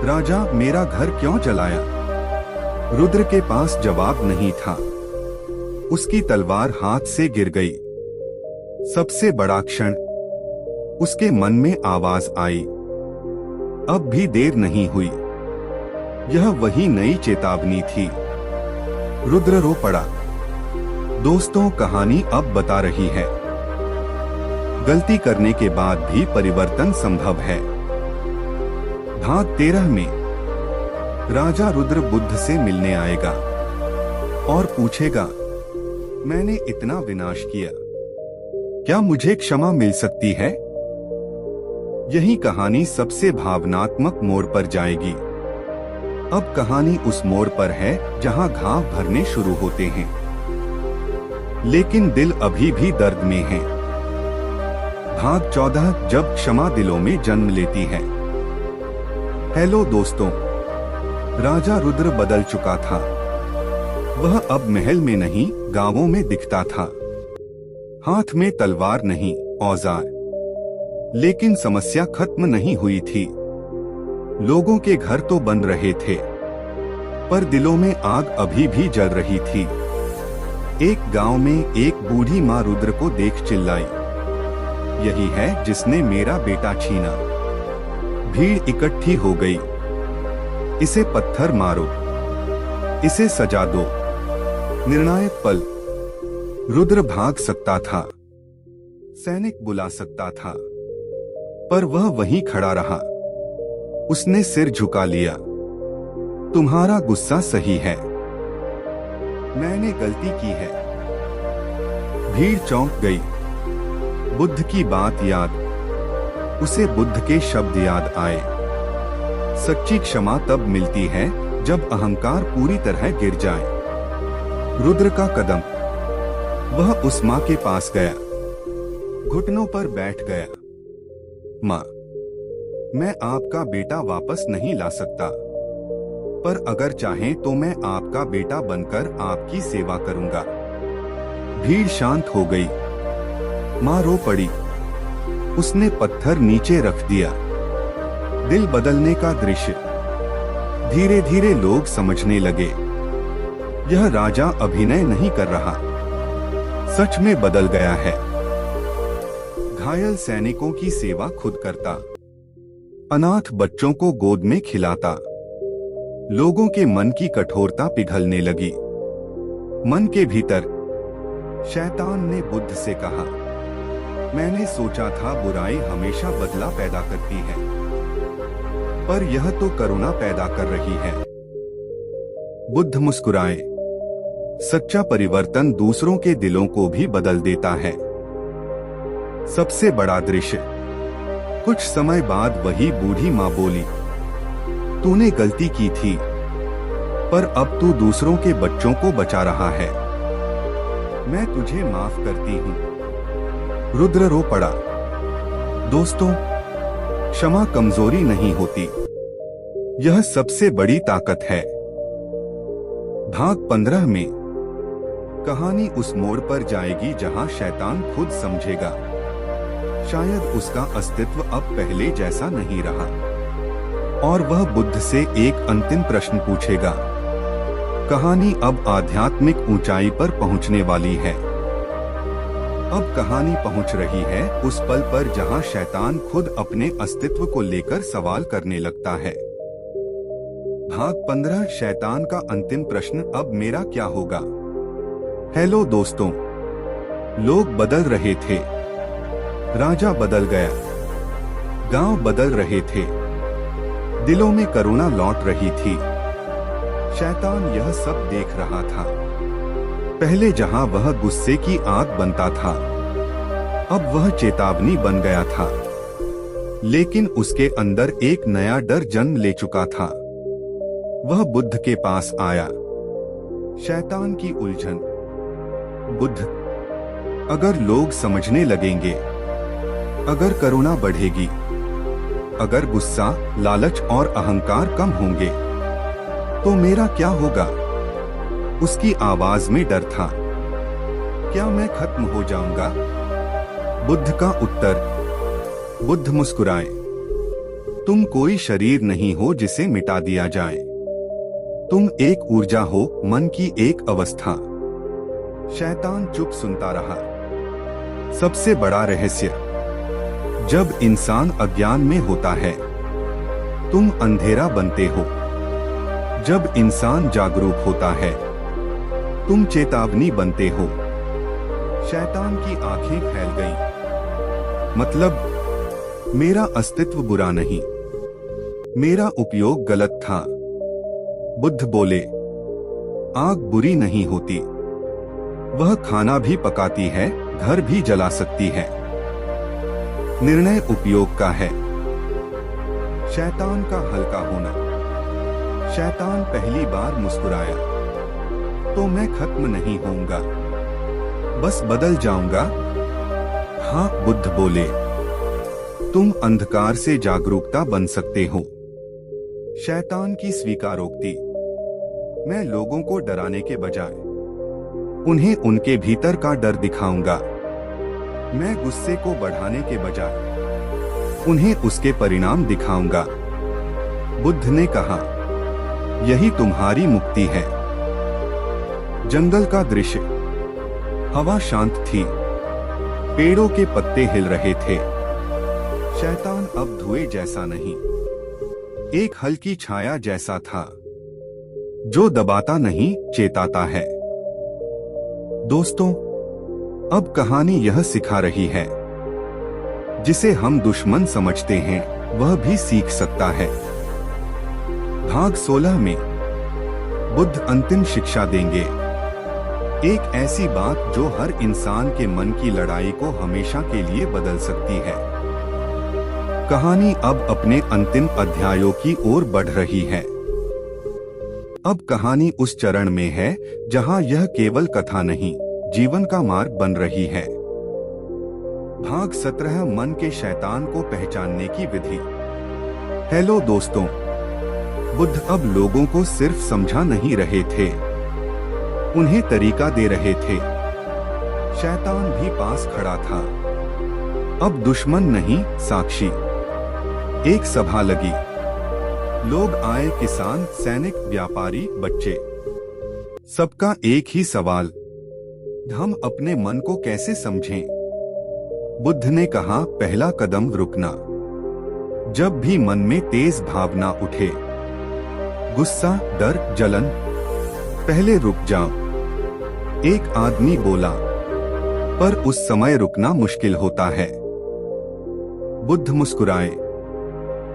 राजा, मेरा घर क्यों जलाया? रुद्र के पास जवाब नहीं था। उसकी तलवार हाथ से गिर गई। सबसे बड़ा क्षण। उसके मन में आवाज आई, अब भी देर नहीं हुई। यह वही नई चेतावनी थी। रुद्र रो पड़ा। दोस्तों, कहानी अब बता रही है, गलती करने के बाद भी परिवर्तन संभव है। भाग 13 में राजा रुद्र बुद्ध से मिलने आएगा और पूछेगा, मैंने इतना विनाश किया, क्या मुझे क्षमा मिल सकती है? यही कहानी सबसे भावनात्मक मोड़ पर जाएगी। अब कहानी उस मोड़ पर है जहां घाव भरने शुरू होते हैं, लेकिन दिल अभी भी दर्द में है। भाग 14, जब क्षमा दिलों में जन्म लेती है। हेलो दोस्तों, राजा रुद्र बदल चुका था। वह अब महल में नहीं, गांवों में दिखता था। हाथ में तलवार नहीं, औजार। लेकिन समस्या खत्म नहीं हुई थी। लोगों के घर तो बन रहे थे, पर दिलों में आग अभी भी जल रही थी। एक गांव में एक बूढ़ी माँ रुद्र को देख चिल्लाई, यही है जिसने मेरा बेटा छीना। भीड़ इकट्ठी हो गई। इसे पत्थर मारो, इसे सजा दो। निर्णायक पल। रुद्र भाग सकता था, सैनिक बुला सकता था, पर वह वहीं खड़ा रहा। उसने सिर झुका लिया। तुम्हारा गुस्सा सही है, मैंने गलती की है। भीड़ चौंक गई। बुद्ध की बात याद, उसे बुद्ध के शब्द याद आए। सच्ची क्षमा तब मिलती है जब अहंकार पूरी तरह गिर जाए। रुद्र का कदम। वह उस माँ के पास गया, घुटनों पर बैठ गया। माँ, मैं आपका बेटा वापस नहीं ला सकता, पर अगर चाहें तो मैं आपका बेटा बनकर आपकी सेवा करूंगा। भीड़ शांत हो गई। माँ रो पड़ी। उसने पत्थर नीचे रख दिया। दिल बदलने का दृश्य। धीरे धीरे लोग समझने लगे, यह राजा अभिनय नहीं कर रहा, सच में बदल गया है। घायल सैनिकों की सेवा खुद करता, अनाथ बच्चों को गोद में खिलाता। लोगों के मन की कठोरता पिघलने लगी। मन के भीतर शैतान ने बुद्ध से कहा, मैंने सोचा था बुराई हमेशा बदला पैदा करती है, पर यह तो करुणा पैदा कर रही है। बुद्ध मुस्कुराए। सच्चा परिवर्तन दूसरों के दिलों को भी बदल देता है। सबसे बड़ा दृश्य। कुछ समय बाद वही बूढ़ी माँ बोली, तूने गलती की थी, पर अब तू दूसरों के बच्चों को बचा रहा है। मैं तुझे माफ करती हूँ। रुद्र रो पड़ा। दोस्तों, क्षमा कमजोरी नहीं होती, यह सबसे बड़ी ताकत है। भाग 15 में कहानी उस मोड़ पर जाएगी जहां शैतान खुद समझेगा, शायद उसका अस्तित्व अब पहले जैसा नहीं रहा, और वह बुद्ध से एक अंतिम प्रश्न पूछेगा। कहानी अब आध्यात्मिक ऊंचाई पर पहुंचने वाली है। अब कहानी पहुंच रही है उस पल पर जहां शैतान खुद अपने अस्तित्व को लेकर सवाल करने लगता है। भाग 15, शैतान का अंतिम प्रश्न, अब मेरा क्या होगा? हेलो दोस्तों, लोग बदल रहे थे, राजा बदल गया, गांव बदल रहे थे, दिलों में करुणा लौट रही थी। शैतान यह सब देख रहा था। पहले जहां वह गुस्से की आग बनता था, अब वह चेतावनी बन गया था। लेकिन उसके अंदर एक नया डर जन्म ले चुका था। वह बुद्ध के पास आया। शैतान की उलझन। बुद्ध, अगर लोग समझने लगेंगे, अगर करुणा बढ़ेगी, अगर गुस्सा, लालच और अहंकार कम होंगे, तो मेरा क्या होगा? उसकी आवाज में डर था। क्या मैं खत्म हो जाऊंगा? बुद्ध का उत्तर। बुद्ध मुस्कुराए। तुम कोई शरीर नहीं हो जिसे मिटा दिया जाए। तुम एक ऊर्जा हो, मन की एक अवस्था। शैतान चुप सुनता रहा। सबसे बड़ा रहस्य। जब इंसान अज्ञान में होता है, तुम अंधेरा बनते हो। जब इंसान जागरूक होता है, तुम चेतावनी बनते हो। शैतान की आंखें फैल गईं। मतलब मेरा अस्तित्व बुरा नहीं, मेरा उपयोग गलत था। बुद्ध बोले, आग बुरी नहीं होती, वह खाना भी पकाती है, घर भी जला सकती है। निर्णय उपयोग का है। शैतान का हल्का होना। शैतान पहली बार मुस्कुराया, तो मैं खत्म नहीं होऊंगा, बस बदल जाऊंगा। हाँ, बुद्ध बोले, तुम अंधकार से जागरूकता बन सकते हो। शैतान की स्वीकारोक्ति। मैं लोगों को डराने के बजाय उन्हें उनके भीतर का डर दिखाऊंगा। मैं गुस्से को बढ़ाने के बजाय उन्हें उसके परिणाम दिखाऊंगा। बुद्ध ने कहा, यही तुम्हारी मुक्ति है। जंगल का दृश्य। हवा शांत थी, पेड़ों के पत्ते हिल रहे थे। शैतान अब धुएं जैसा नहीं, एक हल्की छाया जैसा था, जो दबाता नहीं, चेताता है। दोस्तों, अब कहानी यह सिखा रही है, जिसे हम दुश्मन समझते हैं वह भी सीख सकता है। भाग 16 में बुद्ध अंतिम शिक्षा देंगे, एक ऐसी बात जो हर इंसान के मन की लड़ाई को हमेशा के लिए बदल सकती है। कहानी अब अपने अंतिम अध्यायों की ओर बढ़ रही है। अब कहानी उस चरण में है जहां यह केवल कथा नहीं, जीवन का मार्ग बन रही है। भाग 17 मन के शैतान को पहचानने की विधि। हेलो दोस्तों, बुद्ध अब लोगों को सिर्फ समझा नहीं रहे थे, उन्हें तरीका दे रहे थे। शैतान भी पास खड़ा था, अब दुश्मन नहीं, साक्षी। एक सभा लगी, लोग आए, किसान, सैनिक, व्यापारी, बच्चे। सबका एक ही सवाल, हम अपने मन को कैसे समझें? बुद्ध ने कहा, पहला कदम रुकना। जब भी मन में तेज भावना उठे, गुस्सा, डर, जलन, पहले रुक जाओ। एक आदमी बोला, पर उस समय रुकना मुश्किल होता है। बुद्ध मुस्कुराए,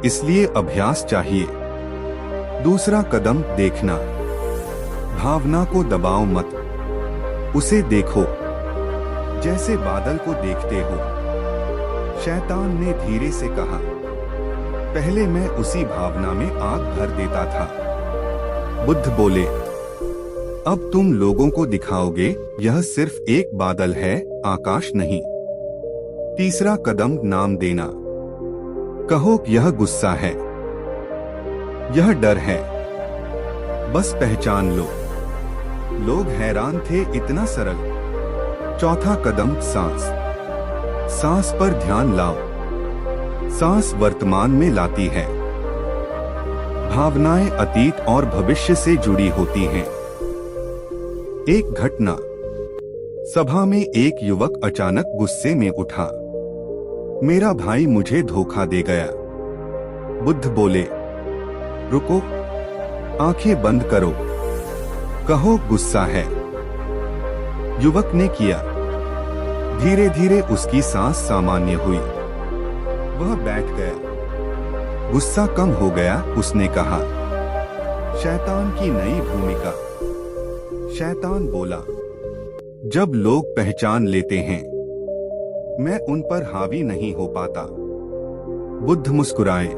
इसलिए अभ्यास चाहिए। दूसरा कदम, देखना। भावना को दबाओ मत, उसे देखो जैसे बादल को देखते हो। शैतान ने धीरे से कहा, पहले मैं उसी भावना में आग भर देता था। बुद्ध बोले, अब तुम लोगों को दिखाओगे यह सिर्फ एक बादल है, आकाश नहीं। तीसरा कदम, नाम देना। कहो यह गुस्सा है, यह डर है, बस पहचान लो। लोग हैरान थे, इतना सरल। चौथा कदम, सांस। सांस पर ध्यान लाओ। सांस वर्तमान में लाती है। भावनाएं अतीत और भविष्य से जुड़ी होती हैं। एक घटना, सभा में एक युवक अचानक गुस्से में उठा, मेरा भाई मुझे धोखा दे गया। बुद्ध बोले, रुको, आंखें बंद करो, कहो गुस्सा है। युवक ने किया। धीरे धीरे उसकी सांस सामान्य हुई, वह बैठ गया, गुस्सा कम हो गया। उसने कहा, शैतान की नई भूमिका। शैतान बोला, जब लोग पहचान लेते हैं, मैं उन पर हावी नहीं हो पाता। बुद्ध मुस्कुराए,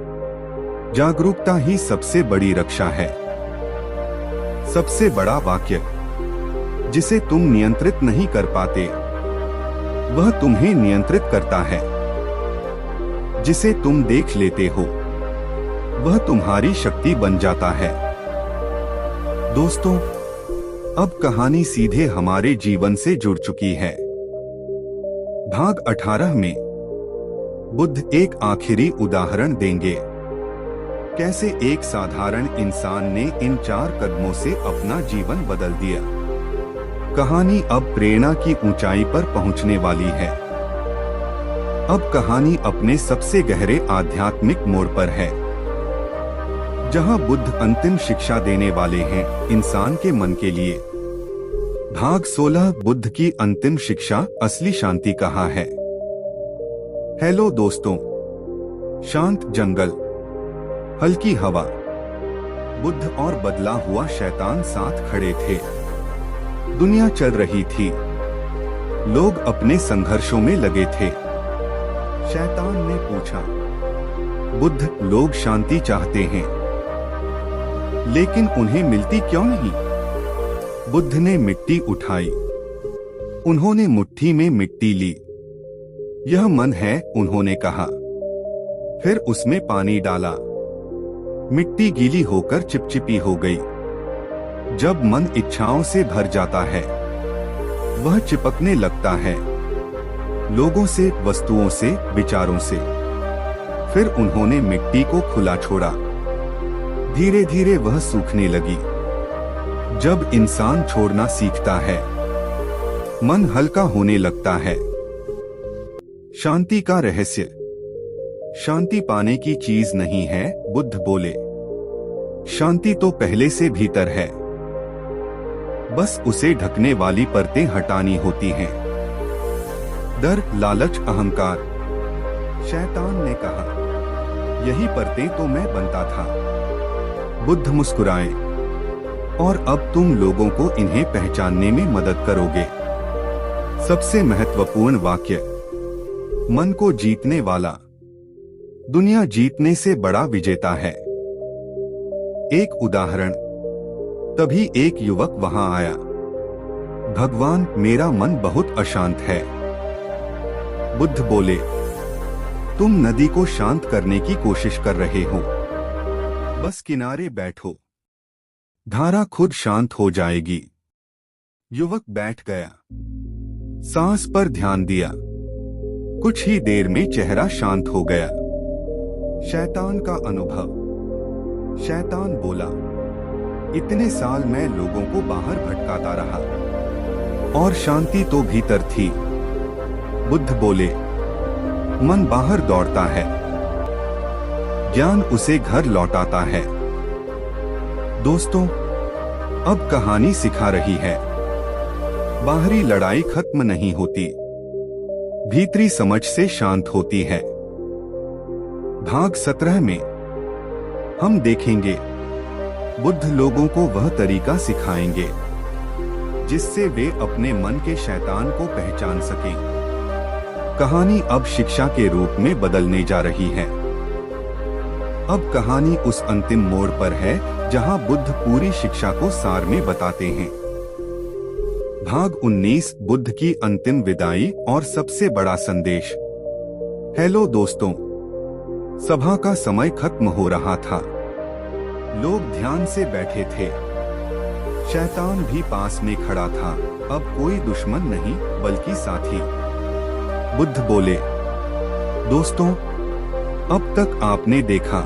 जागरूकता ही सबसे बड़ी रक्षा है। सबसे बड़ा वाक्य, जिसे तुम नियंत्रित नहीं कर पाते, वह तुम्हें नियंत्रित करता है। जिसे तुम देख लेते हो, वह तुम्हारी शक्ति बन जाता है। दोस्तों, अब कहानी सीधे हमारे जीवन से जुड़ चुकी है। भाग 18 में बुद्ध एक आखिरी उदाहरण देंगे, कैसे एक साधारण इंसान ने इन 4 कदमों से अपना जीवन बदल दिया। कहानी अब प्रेरणा की ऊंचाई पर पहुंचने वाली है। अब कहानी अपने सबसे गहरे आध्यात्मिक मोड़ पर है, जहां बुद्ध अंतिम शिक्षा देने वाले हैं इंसान के मन के लिए। भाग 16 बुद्ध की अंतिम शिक्षा असली शांति कहाँ है। हेलो दोस्तों, शांत जंगल, हल्की हवा, बुद्ध और बदला हुआ शैतान साथ खड़े थे। दुनिया चल रही थी, लोग अपने संघर्षों में लगे थे। शैतान ने पूछा, बुद्ध, लोग शांति चाहते हैं, लेकिन उन्हें मिलती क्यों नहीं? बुद्ध ने मिट्टी उठाई। उन्होंने मुट्ठी में मिट्टी ली। यह मन है, उन्होंने कहा। फिर उसमें पानी डाला। मिट्टी गीली होकर चिपचिपी हो गई। जब मन इच्छाओं से भर जाता है, वह चिपकने लगता है, लोगों से, वस्तुओं से, विचारों से। फिर उन्होंने मिट्टी को खुला छोड़ा। धीरे धीरे वह सूखने लगी। जब इंसान छोड़ना सीखता है, मन हल्का होने लगता है। शांति का रहस्य। शांति पाने की चीज नहीं है, बुद्ध बोले। शांति तो पहले से भीतर है, बस उसे ढकने वाली परतें हटानी होती हैं। डर, लालच, अहंकार। शैतान ने कहा, यही परतें तो मैं बनता था। बुद्ध मुस्कुराए, और अब तुम लोगों को इन्हें पहचानने में मदद करोगे। सबसे महत्वपूर्ण वाक्य, मन को जीतने वाला दुनिया जीतने से बड़ा विजेता है। एक उदाहरण, तभी एक युवक वहां आया। भगवान, मेरा मन बहुत अशांत है। बुद्ध बोले, तुम नदी को शांत करने की कोशिश कर रहे हो, बस किनारे बैठो, धारा खुद शांत हो जाएगी। युवक बैठ गया, सांस पर ध्यान दिया। कुछ ही देर में चेहरा शांत हो गया। शैतान का अनुभव। शैतान बोला, इतने साल मैं लोगों को बाहर भटकाता रहा, और शांति तो भीतर थी। बुद्ध बोले, मन बाहर दौड़ता है, ज्ञान उसे घर लौटाता है। दोस्तों, अब कहानी सिखा रही है, बाहरी लड़ाई खत्म नहीं होती, भीतरी समझ से शांत होती है। भाग 17 में हम देखेंगे, बुद्ध लोगों को वह तरीका सिखाएंगे जिससे वे अपने मन के शैतान को पहचान सकें। कहानी अब शिक्षा के रूप में बदलने जा रही है। अब कहानी उस अंतिम मोड़ पर है जहां बुद्ध पूरी शिक्षा को सार में बताते हैं। भाग 19, बुद्ध की अंतिम विदाई और सबसे बड़ा संदेश। हेलो दोस्तों, सभा का समय खत्म हो रहा था। लोग ध्यान से बैठे थे। शैतान भी पास में खड़ा था। अब कोई दुश्मन नहीं, बल्कि साथी। बुद्ध बोले, दोस्तों, अब तक आपने देखा,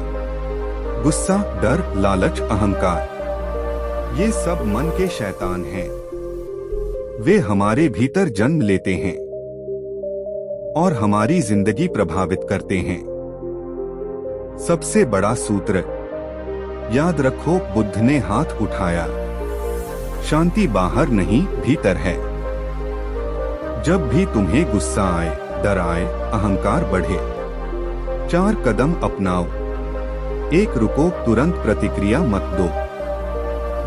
गुस्सा, डर, लालच, अहंकार, ये सब मन के शैतान हैं। वे हमारे भीतर जन्म लेते हैं और हमारी जिंदगी प्रभावित करते हैं। सबसे बड़ा सूत्र याद रखो, बुद्ध ने हाथ उठाया। शांति बाहर नहीं, भीतर है। जब भी तुम्हें गुस्सा आए, डर आए, अहंकार बढ़े, 4 कदम अपनाओ। 1, रुको, तुरंत प्रतिक्रिया मत दो।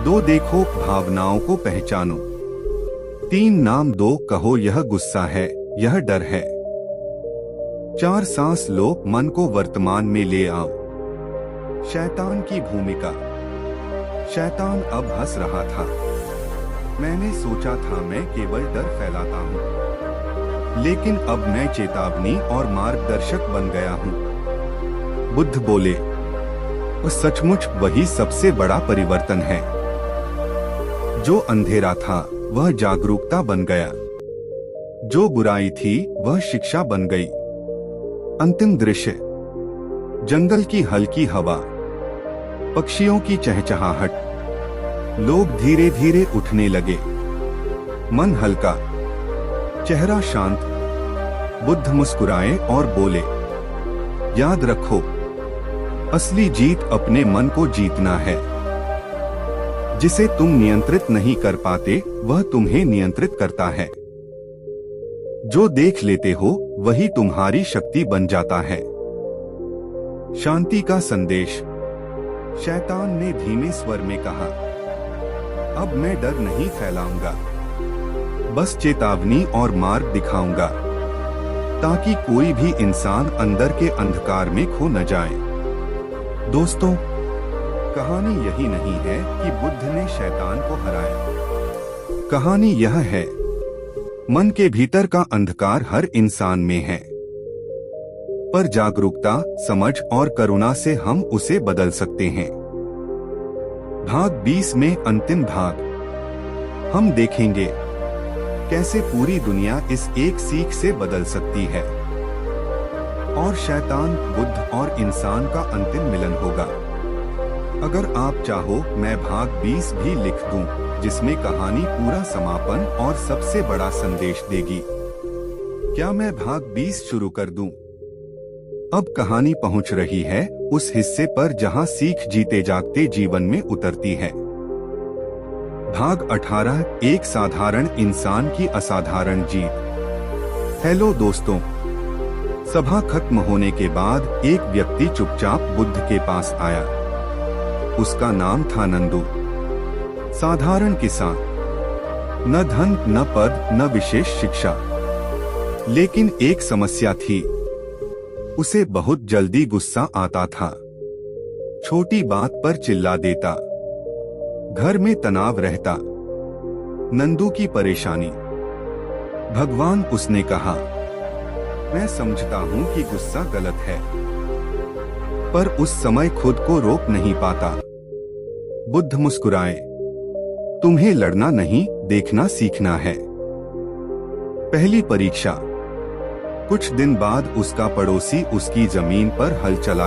2, देखो, भावनाओं को पहचानो। 3, नाम दो, कहो यह गुस्सा है, यह डर है। 4, सांस लो, मन को वर्तमान में ले आओ। शैतान की भूमिका। शैतान अब हंस रहा था। मैंने सोचा था मैं केवल डर फैलाता हूँ, लेकिन अब मैं चेतावनी और मार्गदर्शक बन गया हूँ। बुद्ध बोले, और सचमुच वही सबसे बड़ा परिवर्तन है। जो अंधेरा था वह जागरूकता बन गया, जो बुराई थी वह शिक्षा बन गई। अंतिम दृश्य, जंगल की हल्की हवा, पक्षियों की चहचहाहट, लोग धीरे धीरे उठने लगे, मन हल्का, चेहरा शांत। बुद्ध मुस्कुराए और बोले, याद रखो, असली जीत अपने मन को जीतना है। जिसे तुम नियंत्रित नहीं कर पाते वह तुम्हें नियंत्रित करता है। जो देख लेते हो वही तुम्हारी शक्ति बन जाता है। शांति का संदेश। शैतान ने धीमे स्वर में कहा, अब मैं डर नहीं फैलाऊंगा, बस चेतावनी और मार्ग दिखाऊंगा, ताकि कोई भी इंसान अंदर के अंधकार में खो न जाए। दोस्तों, कहानी यही नहीं है कि बुद्ध ने शैतान को हराया। कहानी यह है, मन के भीतर का अंधकार हर इंसान में है, पर जागरूकता, समझ और करुणा से हम उसे बदल सकते हैं। भाग 20 में अंतिम भाग, हम देखेंगे कैसे पूरी दुनिया इस एक सीख से बदल सकती है और शैतान, बुद्ध और इंसान का अंतिम मिलन होगा। अगर आप चाहो मैं भाग 20 भी लिख दूं, जिसमें कहानी पूरा समापन और सबसे बड़ा संदेश देगी। क्या मैं भाग 20 शुरू कर दूं? अब कहानी पहुंच रही है उस हिस्से पर जहां सीख जीते जागते जीवन में उतरती है। भाग 18, एक साधारण इंसान की असाधारण जीत। हेलो दोस्तों, सभा खत्म होने के बाद एक व्यक्ति चुपचाप बुद्ध के पास आया। उसका नाम था नंदू। साधारण किसान, न धन, न पद, न विशेष शिक्षा, लेकिन एक समस्या थी, उसे बहुत जल्दी गुस्सा आता था। छोटी बात पर चिल्ला देता, घर में तनाव रहता। नंदू की परेशानी। भगवान, उसने कहा, मैं समझता हूं कि गुस्सा गलत है, पर उस समय खुद को रोक नहीं पाता। बुद्ध मुस्कुराए, तुम्हें लड़ना नहीं, देखना सीखना है। पहली परीक्षा। कुछ दिन बाद उसका पड़ोसी उसकी जमीन पर हल चला